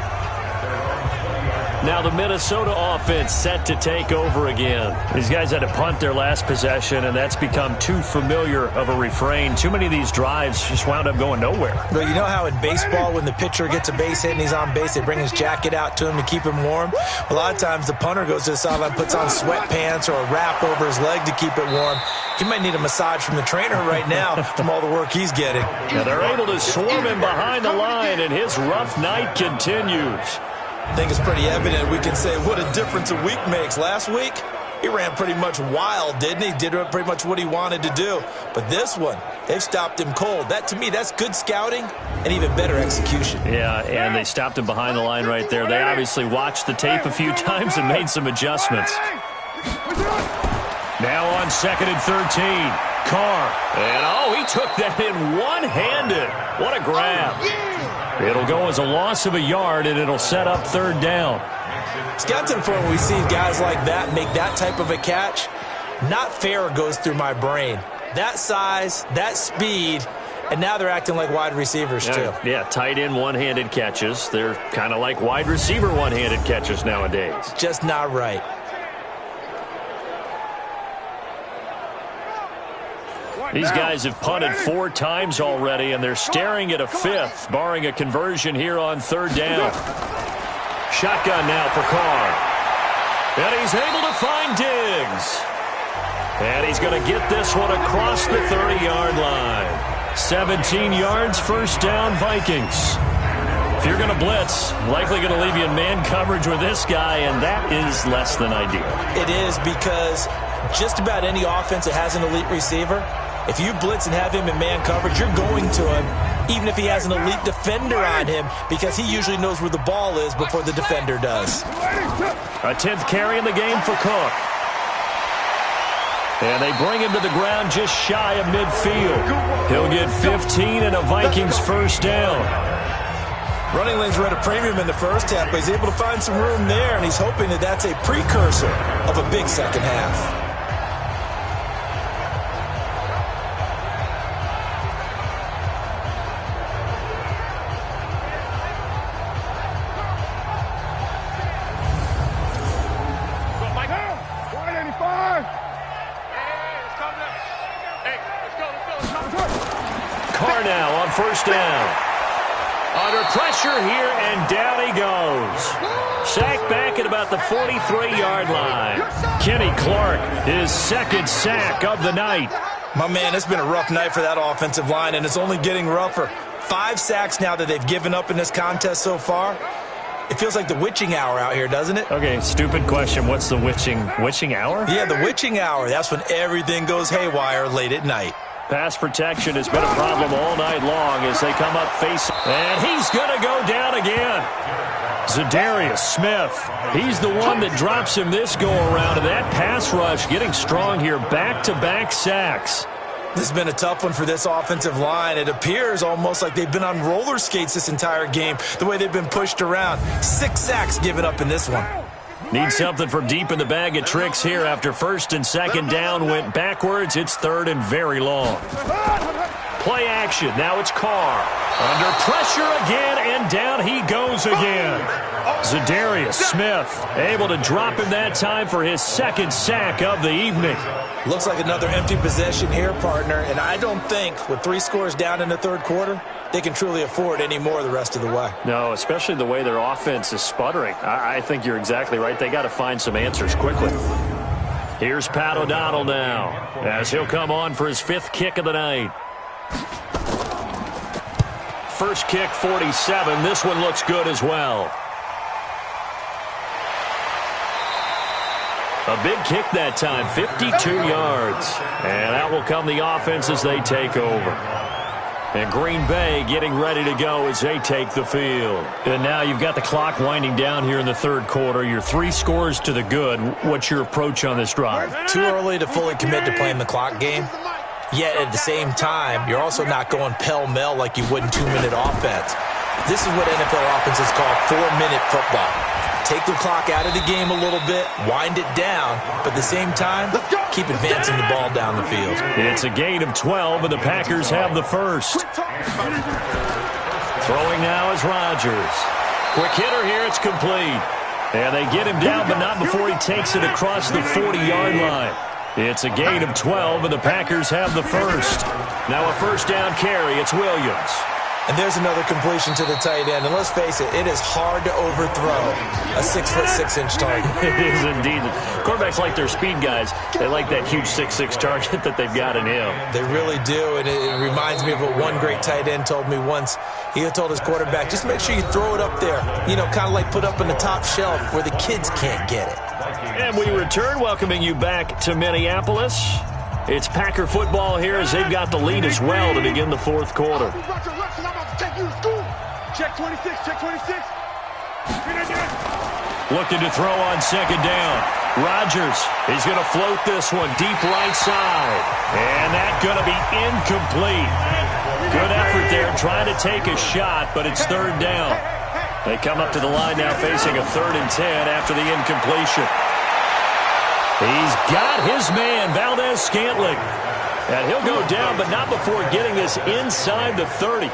Now the Minnesota offense set to take over again. These guys had to punt their last possession, and that's become too familiar of a refrain. Too many of these drives just wound up going nowhere. Well, you know how in baseball when the pitcher gets a base hit and he's on base, they bring his jacket out to him to keep him warm? A lot of times the punter goes to the sideline, puts on sweatpants or a wrap over his leg to keep it warm. He might need a massage from the trainer right now from all the work he's getting. Yeah, they're able to swarm him behind the line, and his rough night continues. I think it's pretty evident we can say what a difference a week makes. Last week, he ran pretty much wild, didn't he? Did pretty much what he wanted to do. But this one, they've stopped him cold. That, to me, that's good scouting and even better execution. Yeah, and they stopped him behind the line right there. They obviously watched the tape a few times and made some adjustments. Now on 2nd and 13, Carr. And, he took that in one-handed. What a grab. It'll go as a loss of a yard, and it'll set up third down. It's got to the point where we see guys like that make that type of a catch. Not fair goes through my brain. That size, that speed, and now they're acting like wide receivers too. Yeah, tight end one-handed catches. They're kind of like wide receiver one-handed catches nowadays. Just not right. These guys have punted 4 times already, and they're staring at a 5th, barring a conversion here on third down. Shotgun now for Carr. And he's able to find Diggs. And he's going to get this one across the 30-yard line. 17 yards, first down, Vikings. If you're going to blitz, likely going to leave you in man coverage with this guy, and that is less than ideal. It is, because just about any offense that has an elite receiver, if you blitz and have him in man coverage, you're going to him, even if he has an elite defender on him, because he usually knows where the ball is before the defender does. A 10th carry in the game for Cook. And they bring him to the ground just shy of midfield. He'll get 15 and a Vikings first down. Running lanes were at a premium in the first half, but he's able to find some room there, and he's hoping that that's a precursor of a big second half. First down. Under pressure here, and down he goes. Sacked back at about the 43-yard line. Kenny Clark, his 2nd sack of the night. My man, it's been a rough night for that offensive line, and it's only getting rougher. 5 sacks now that they've given up in this contest so far. It feels like the witching hour out here, doesn't it? Okay, stupid question. What's the witching hour? Yeah, the witching hour. That's when everything goes haywire late at night. Pass protection has been a problem all night long as they come up face. And he's going to go down again. Zadarius Smith. He's the one that drops him this go-around. And that pass rush getting strong here. Back-to-back sacks. This has been a tough one for this offensive line. It appears almost like they've been on roller skates this entire game, the way they've been pushed around. 6 sacks given up in this one. Need something from deep in the bag of tricks here after 1st and 2nd down went backwards. It's 3rd and very long. Play action. Now it's Carr. Under pressure again, and down he goes again. Zadarius Smith able to drop him that time for his 2nd sack of the evening. Looks like another empty possession here, partner, and I don't think with 3 scores down in the 3rd quarter, they can truly afford any more the rest of the way. No, especially the way their offense is sputtering. I think you're exactly right. They got to find some answers quickly. Here's Pat O'Donnell now, as he'll come on for his 5th kick of the night. First kick, 47. This one looks good as well. A big kick that time, 52 yards. And that will come the offense as they take over. And Green Bay getting ready to go as they take the field. And now you've got the clock winding down here in the third quarter. You're 3 scores to the good. What's your approach on this drive? Too early to fully commit to playing the clock game. Yet at the same time, you're also not going pell-mell like you would in 2-minute offense. This is what NFL offenses call 4-minute football. Take the clock out of the game a little bit, wind it down, but at the same time, keep advancing the ball down the field. It's a gain of 12, and the Packers have the first. Throwing now is Rodgers. Quick hitter here, it's complete. And they get him down, but not before he takes it across the 40-yard line. It's a gain of 12, and the Packers have the first. Now a first down carry, it's Williams. And there's another completion to the tight end. And let's face it, it is hard to overthrow a 6'6" target. It is indeed. Quarterbacks like their speed guys. They like that huge 6'6" target that they've got in him. They really do, and it reminds me of what one great tight end told me once. He had told his quarterback, just make sure you throw it up there, you know, kind of like put up in the top shelf where the kids can't get it. And we return, welcoming you back to Minneapolis. It's Packer football here as they've got the lead as well to begin the fourth quarter. Check 26, check 26. Looking to throw on second down. Rodgers, he's going to float this one deep right side. And that's going to be incomplete. Good effort there trying to take a shot, but it's third down. They come up to the line now facing a 3rd and 10 after the incompletion. He's got his man, Valdez-Scantling. And he'll go down, but not before getting this inside the 30.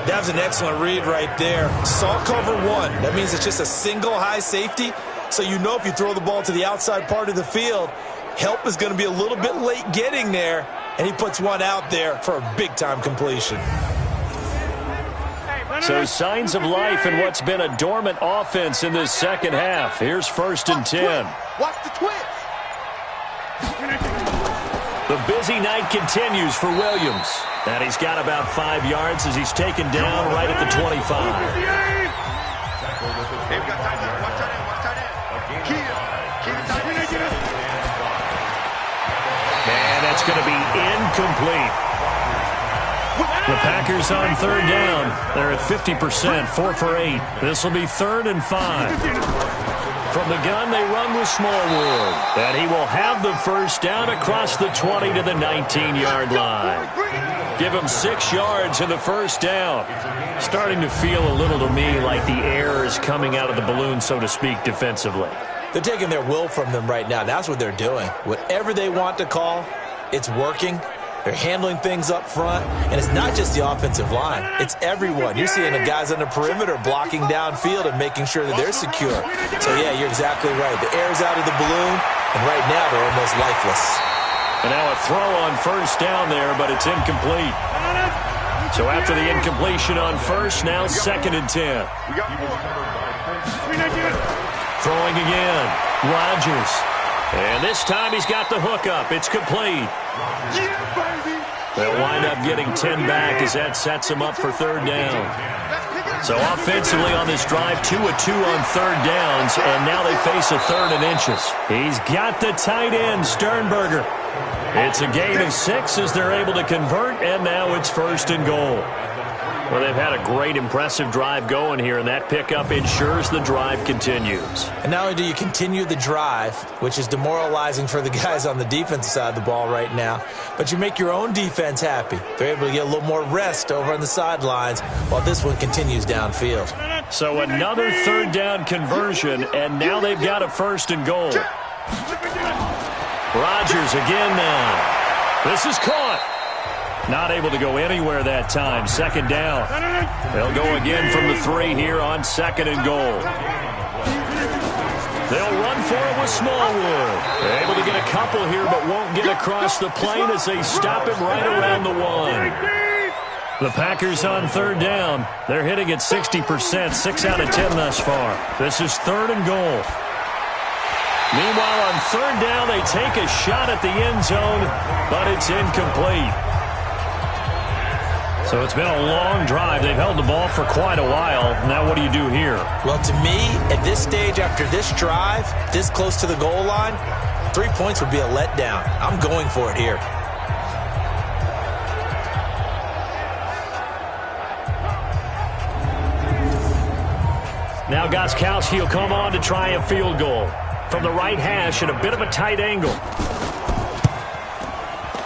That was an excellent read right there. Saw cover 1. That means it's just a single high safety. So you know if you throw the ball to the outside part of the field, help is going to be a little bit late getting there. And he puts one out there for a big-time completion. So signs of life in what's been a dormant offense in this second half. Here's 1st and 10. Watch the twitch. The busy night continues for Williams. And he's got about 5 yards as he's taken down right at the 25. And that's going to be incomplete. The Packers on 3rd down. They're at 50%, 4 for 8. This will be 3rd and 5. From the gun, they run with Smallwood. And he will have the first down across the 20 to the 19-yard line. Give him 6 yards in the first down. Starting to feel a little to me like the air is coming out of the balloon, so to speak, defensively. They're taking their will from them right now. That's what they're doing. Whatever they want to call, it's working. They're handling things up front, and it's not just the offensive line. It's everyone. You're seeing the guys on the perimeter blocking downfield and making sure that they're secure. So, yeah, you're exactly right. The air's out of the balloon, and right now they're almost lifeless. And now a throw on first down there, but it's incomplete. So after the incompletion on first, now 2nd and 10. Throwing again. Rodgers. And this time he's got the hook up. It's complete. They'll wind up getting 10 back as that sets him up for 3rd down. So offensively on this drive, 2 of 2 on 3rd downs, and now they face a 3rd and inches. He's got the tight end, Sternberger. It's a gain of 6 as they're able to convert, and now it's 1st and goal. Well, they've had a great, impressive drive going here, and that pickup ensures the drive continues. And not only do you continue the drive, which is demoralizing for the guys on the defensive side of the ball right now, but you make your own defense happy. They're able to get a little more rest over on the sidelines while this one continues downfield. So another 3rd down conversion, and now they've got a 1st and goal. Rodgers again now. This is caught. Not able to go anywhere that time. 2nd down. They'll go again from the 3 here on 2nd and goal. They'll run for it with Smallwood. They're able to get a couple here, but won't get across the plane as they stop him right around the 1. The Packers on 3rd down. They're hitting at 60%, 6 out of 10 thus far. This is 3rd and goal. Meanwhile, on 3rd down, they take a shot at the end zone, but it's incomplete. So it's been a long drive. They've held the ball for quite a while. Now what do you do here? Well, to me, at this stage, after this drive, this close to the goal line, 3 points would be a letdown. I'm going for it here. Now Gostkowski will come on to try a field goal from the right hash at a bit of a tight angle.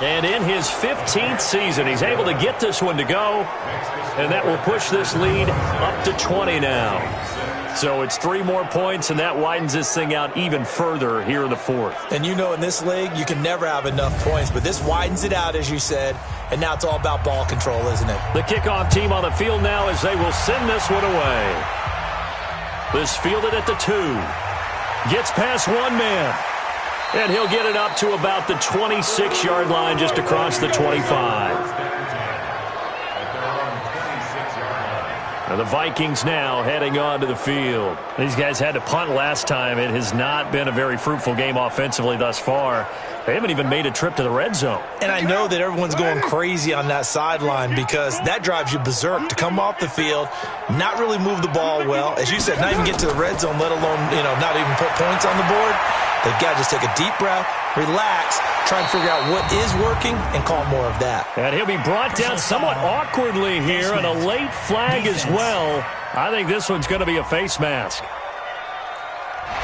And in his 15th season, he's able to get this one to go. And that will push this lead up to 20 now. So it's 3 more points, and that widens this thing out even further here in the fourth. And you know in this league, you can never have enough points. But this widens it out, as you said. And now it's all about ball control, isn't it? The kickoff team on the field now as they will send this one away. This fielded at the 2. Gets past one man. And he'll get it up to about the 26-yard line, just across the 25. And the Vikings now heading onto the field. These guys had to punt last time. It has not been a very fruitful game offensively thus far. They haven't even made a trip to the red zone. And I know that everyone's going crazy on that sideline because that drives you berserk to come off the field, not really move the ball well. As you said, not even get to the red zone, let alone, not even put points on the board. They've got to just take a deep breath, relax, try and figure out what is working, and call more of that. And he'll be brought down somewhat awkwardly here, and a late flag as well. I think this one's going to be a face mask.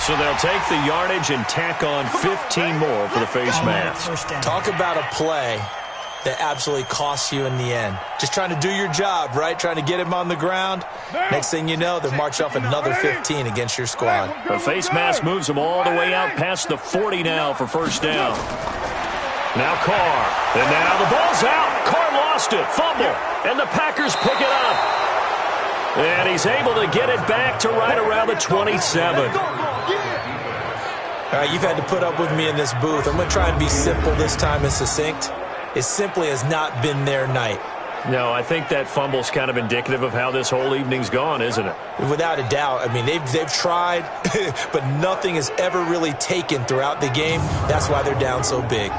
So they'll take the yardage and tack on 15 more for the face mask. Talk about a play that absolutely costs you in the end. Just trying to do your job, right? Trying to get him on the ground. Next thing you know, they'll march off another 15 against your squad. The face mask moves them all the way out past the 40 now for first down. Now Carr. And now the ball's out. Carr lost it. Fumble. And the Packers pick it up. And he's able to get it back to right around the 27. All right, you've had to put up with me in this booth. I'm going to try and be simple this time and succinct. It simply has not been their night. No, I think that fumble's kind of indicative of how this whole evening's gone, isn't it? Without a doubt. I mean, they've tried, but nothing has ever really taken throughout the game. That's why they're down so big.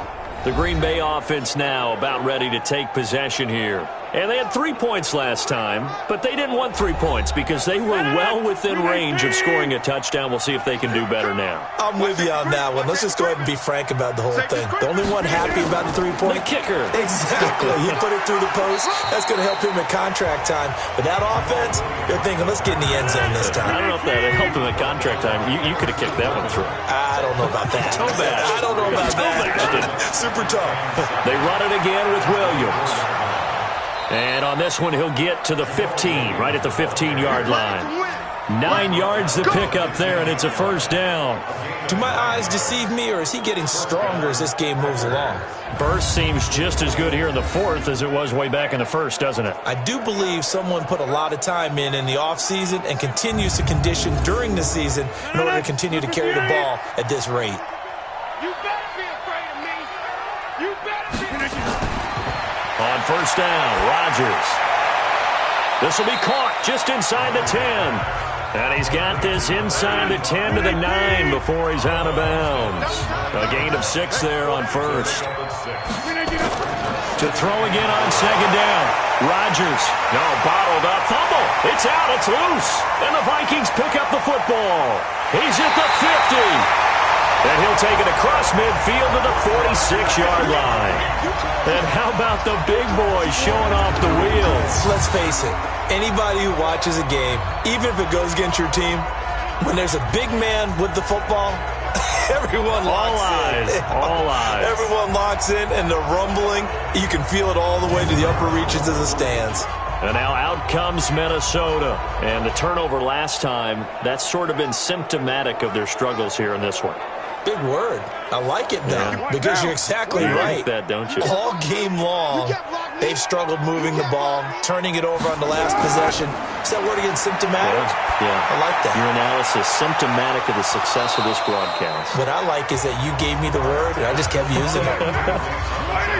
The Green Bay offense now about ready to take possession here. And they had 3 points last time, but they didn't want 3 points because they were well within range of scoring a touchdown. We'll see if they can do better now. I'm with you on that one. Let's just go ahead and be frank about the whole thing. The only one happy about the 3-point? The kicker. Exactly. He put it through the post. That's going to help him at contract time. But that offense, they're thinking, let's get in the end zone this time. I don't know if that helped him at contract time. You could have kicked that one through. I don't know about that. Toe bash. I don't know about that. Super tough. They run it again with Williams. And on this one, he'll get to the 15, right at the 15-yard line. 9 yards to pick up there, and it's a first down. Do my eyes deceive me, or is he getting stronger as this game moves along? Burst seems just as good here in the fourth as it was way back in the first, doesn't it? I do believe someone put a lot of time in the offseason and continues to condition during the season in order to continue to carry the ball at this rate. You better be afraid of me. You better be. On first down, Rodgers. This will be caught just inside the 10. And he's got this inside the 10 to the 9 before he's out of bounds. A gain of 6 there on first. To throw again on second down. Rodgers. No, bottled up. Fumble. It's out. It's loose. And the Vikings pick up the football. He's at the 50. And he'll take it across midfield to the 46-yard line. And how about the big boys showing off the wheels? Let's face it, anybody who watches a game, even if it goes against your team, when there's a big man with the football, everyone locks in. All eyes. Everyone locks in, and the rumbling, you can feel it all the way to the upper reaches of the stands. And now out comes Minnesota. And the turnover last time, that's sort of been symptomatic of their struggles here in this one. Big word. I like it, though, because you're exactly right. You like that, don't you? All game long, they've struggled moving the ball, turning it over on the last possession. Is that word again, symptomatic? Yeah. I like that. Your analysis, symptomatic of the success of this broadcast. What I like is that you gave me the word, and I just kept using it.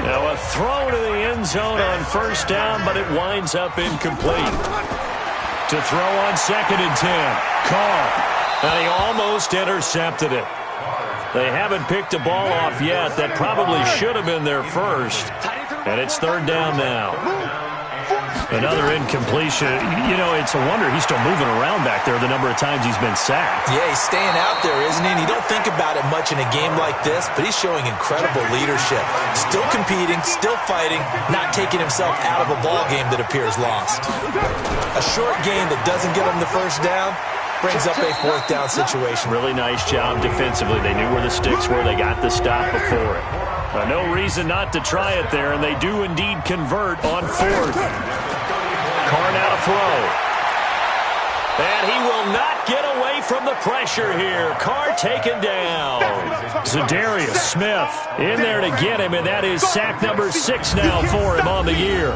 Now a throw to the end zone on first down, but it winds up incomplete. To throw on second and 10, Carr. And he almost intercepted it. They haven't picked the ball off yet. That probably should have been their first. And it's third down now. Another incompletion. You know, it's a wonder he's still moving around back there the number of times he's been sacked. Yeah, he's staying out there, isn't he? And you don't think about it much in a game like this, but he's showing incredible leadership. Still competing, still fighting, not taking himself out of a ball game that appears lost. A short game that doesn't get him the first down brings up a fourth down situation. Really nice job defensively. They knew where the sticks were. They got the stop before it. No reason not to try it there, and they do indeed convert on fourth. Carr now to throw. And he will not get away from the pressure here. Carr taken down. Zadarius Smith in there to get him, and that is sack number 6 now for him on the year.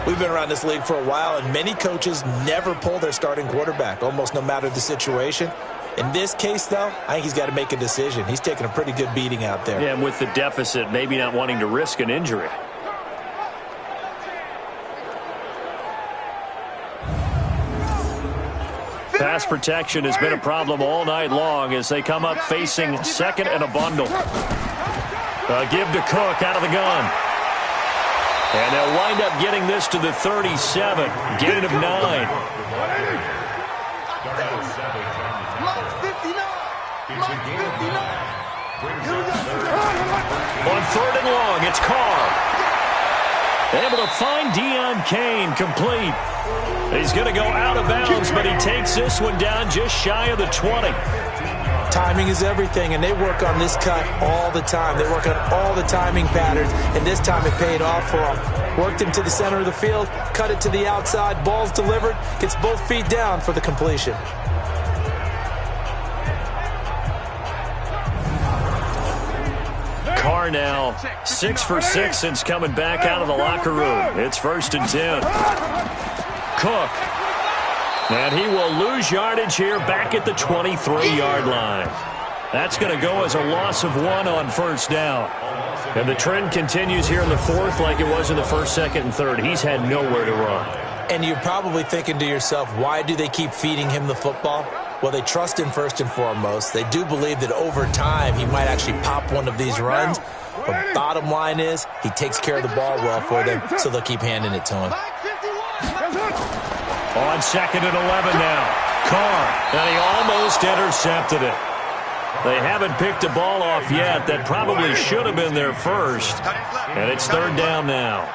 We've been around this league for a while, and many coaches never pull their starting quarterback, almost no matter the situation. In this case, though, I think he's got to make a decision. He's taking a pretty good beating out there. Yeah, and with the deficit, maybe not wanting to risk an injury. Pass protection has been a problem all night long as they come up facing second and a bundle. Give to Cook out of the gun. And they'll wind up getting this to the 37. Gain of 9. On third and long, it's Carr. Able to find Deion Kane, complete. He's going to go out of bounds, but he takes this one down just shy of the 20. Timing is everything, and they work on this cut all the time. They work on all the timing patterns, and this time it paid off for them. Worked him to the center of the field, cut it to the outside, ball's delivered, gets both feet down for the completion. Carr now 6 for 6 since coming back out of the locker room. It's 1st and 10. Cook. And he will lose yardage here back at the 23-yard line. That's going to go as a loss of 1 on first down. And the trend continues here in the fourth like it was in the first, second, and third. He's had nowhere to run. And you're probably thinking to yourself, why do they keep feeding him the football? Well, they trust him first and foremost. They do believe that over time he might actually pop one of these runs. But bottom line is he takes care of the ball well for them, so they'll keep handing it to him. On 2nd and 11 now. Carr, and he almost intercepted it. They haven't picked a ball off yet. That probably should have been their first. And it's 3rd down now.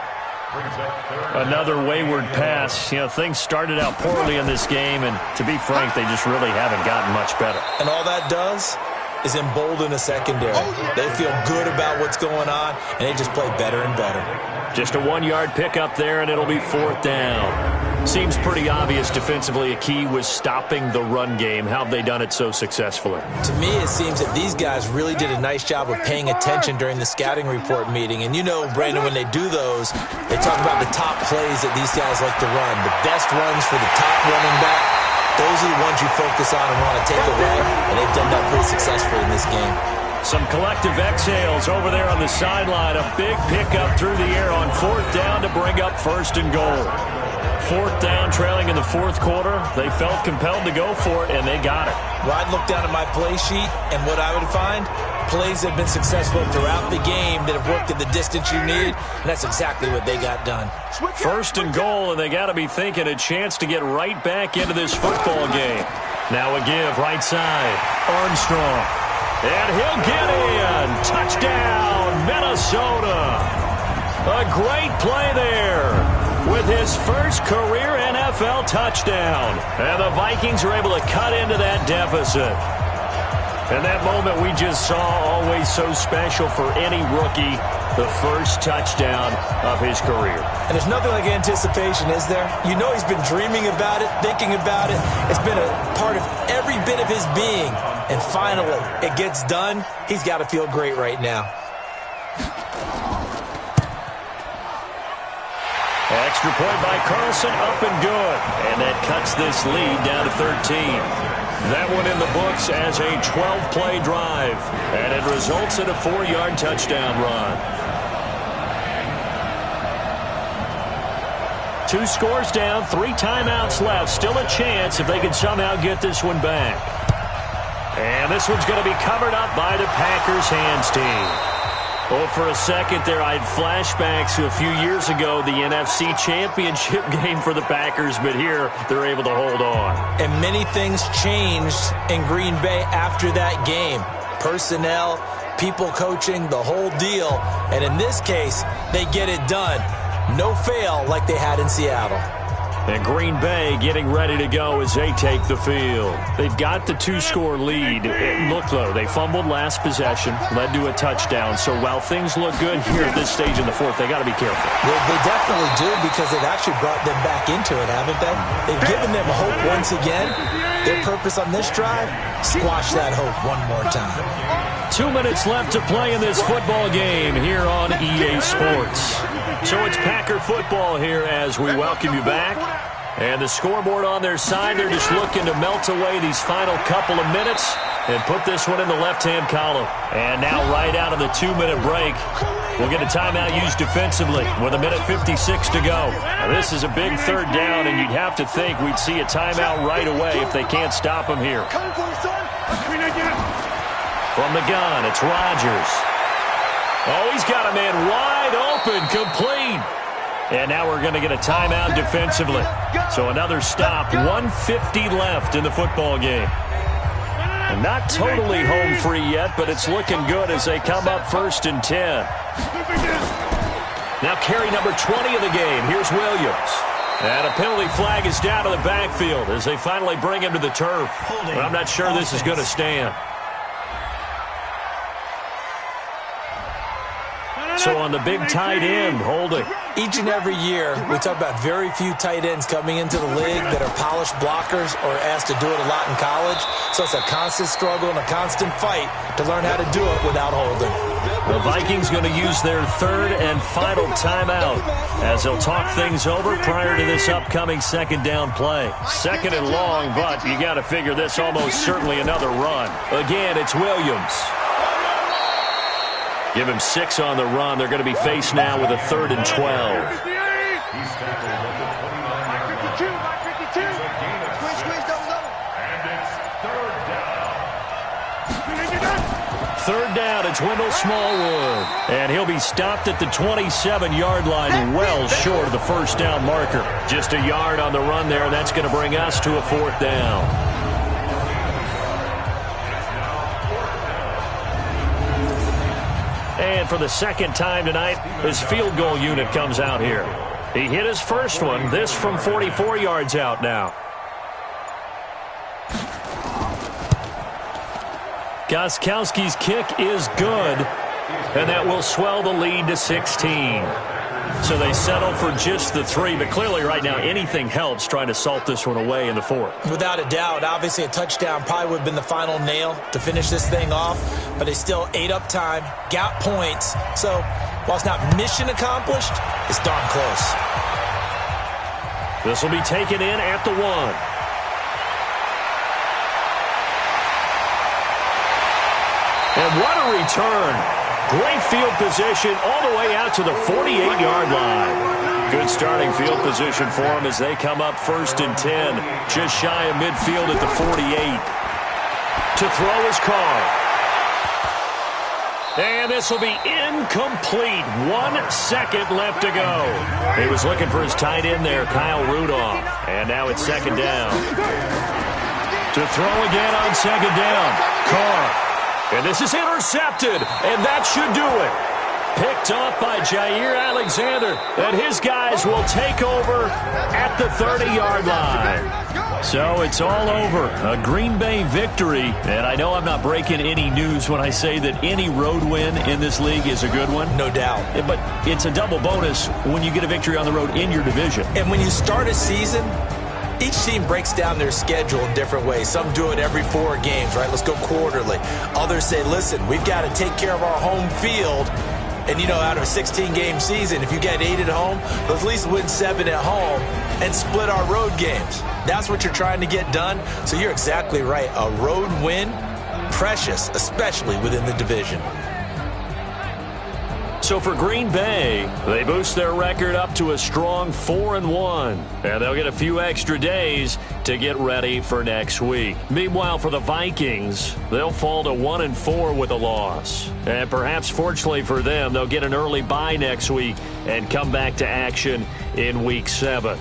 Another wayward pass. You know, things started out poorly in this game, and to be frank, they just really haven't gotten much better. And all that does is embolden a secondary. They feel good about what's going on, and they just play better and better. Just a 1-yard pickup there, and it'll be 4th down. Seems pretty obvious defensively a key was stopping the run game. How have they done it so successfully? To me, it seems that these guys really did a nice job of paying attention during the scouting report meeting. And you know, Brandon, when they do those, they talk about the top plays that these guys like to run. The best runs for the top running back. Those are the ones you focus on and want to take away. And they've done that pretty successfully in this game. Some collective exhales over there on the sideline. A big pickup through the air on 4th down to bring up 1st and goal. 4th down, trailing in the 4th quarter. They felt compelled to go for it, and they got it. Well, I'd look down at my play sheet, and what I would find, plays that have been successful throughout the game that have worked at the distance you need, and that's exactly what they got done. 1st and goal, and they got to be thinking a chance to get right back into this football game. Now a give, right side, Armstrong. And he'll get in. Touchdown, Minnesota. A great play there with his first career NFL touchdown. And the Vikings are able to cut into that deficit. And that moment we just saw, always so special for any rookie, the first touchdown of his career. And there's nothing like anticipation, is there? You know he's been dreaming about it, thinking about it. It's been a part of every bit of his being. And finally, it gets done. He's got to feel great right now. Extra point by Carlson, up and good. And that cuts this lead down to 13. That one in the books as a 12-play drive. And it results in a 4-yard touchdown run. 2 scores down, 3 timeouts left. Still a chance if they can somehow get this one back. And this one's going to be covered up by the Packers hands team. Well, for a second there, I had flashbacks to a few years ago, the NFC Championship game for the Packers, but here they're able to hold on. And many things changed in Green Bay after that game. Personnel, people coaching, the whole deal. And in this case, they get it done. No fail like they had in Seattle. And Green Bay getting ready to go as they take the field. They've got the 2-score lead. Look, though, they fumbled last possession, led to a touchdown. So while things look good here at this stage in the fourth, they got to be careful. They definitely do, because they've actually brought them back into it, haven't they? They've given them hope once again. Their purpose on this drive, squash that hope one more time. 2 minutes left to play in this football game here on EA Sports. So it's Packer football here as we welcome you back. And the scoreboard on their side, they're just looking to melt away these final couple of minutes and put this one in the left-hand column. And now right out of the 2-minute break, we'll get a timeout used defensively with 1:56 to go. Now, this is a big third down, and you'd have to think we'd see a timeout right away if they can't stop them here. From the gun, it's Rodgers. Oh, he's got a man wide open, complete. And now we're going to get a timeout defensively. So another stop, 1:50 left in the football game. And not totally home free yet, but it's looking good as they come up 1st and 10. Now carry number 20 of the game. Here's Williams. And a penalty flag is down to the backfield as they finally bring him to the turf. But I'm not sure this is going to stand. So on the big tight end, holding. Each and every year, we talk about very few tight ends coming into the league that are polished blockers or asked to do it a lot in college. So it's a constant struggle and a constant fight to learn how to do it without holding. The Vikings going to use their third and final timeout as they'll talk things over prior to this upcoming second down play. Second and long, but you got to figure this almost certainly another run. Again, it's Williams. Give him 6 on the run. They're going to be faced now with a 3rd and 12. He's tackled at the 29-yard line. It's a gain of 6. And it's 3rd down. 3rd down, it's Wendell Smallwood. And he'll be stopped at the 27-yard line, well short of the first down marker. Just a yard on the run there. That's going to bring us to a 4th down. And for the second time tonight, his field goal unit comes out here. He hit his first one, this from 44 yards out now. Gostkowski's kick is good, and that will swell the lead to 16. So they settle for just the 3, but clearly right now anything helps trying to salt this one away in the 4th. Without a doubt, obviously a touchdown probably would have been the final nail to finish this thing off, but they still ate up time, got points. So while it's not mission accomplished, it's darn close. This will be taken in at the 1. And what a return. Great field position all the way out to the 48-yard line. Good starting field position for them as they come up 1st and 10. Just shy of midfield at the 48. To throw his Carr. And this will be incomplete. 1 second left to go. He was looking for his tight end there, Kyle Rudolph. And now it's 2nd down. To throw again on 2nd down. Carr. And this is intercepted, and that should do it. Picked off by Jair Alexander, and his guys will take over at the 30-yard line. So it's all over. A Green Bay victory, and I know I'm not breaking any news when I say that any road win in this league is a good one. No doubt. But it's a double bonus when you get a victory on the road in your division. And when you start a season, each team breaks down their schedule in different ways. Some do it every 4 games, right? Let's go quarterly. Others say, listen, we've got to take care of our home field. And, you know, out of a 16-game season, if you get 8 at home, let's at least win 7 at home and split our road games. That's what you're trying to get done. So you're exactly right. A road win, precious, especially within the division. So for Green Bay, they boost their record up to a strong 4-1. And they'll get a few extra days to get ready for next week. Meanwhile, for the Vikings, they'll fall to 1-4 with a loss. And perhaps fortunately for them, they'll get an early bye next week and come back to action in Week 7.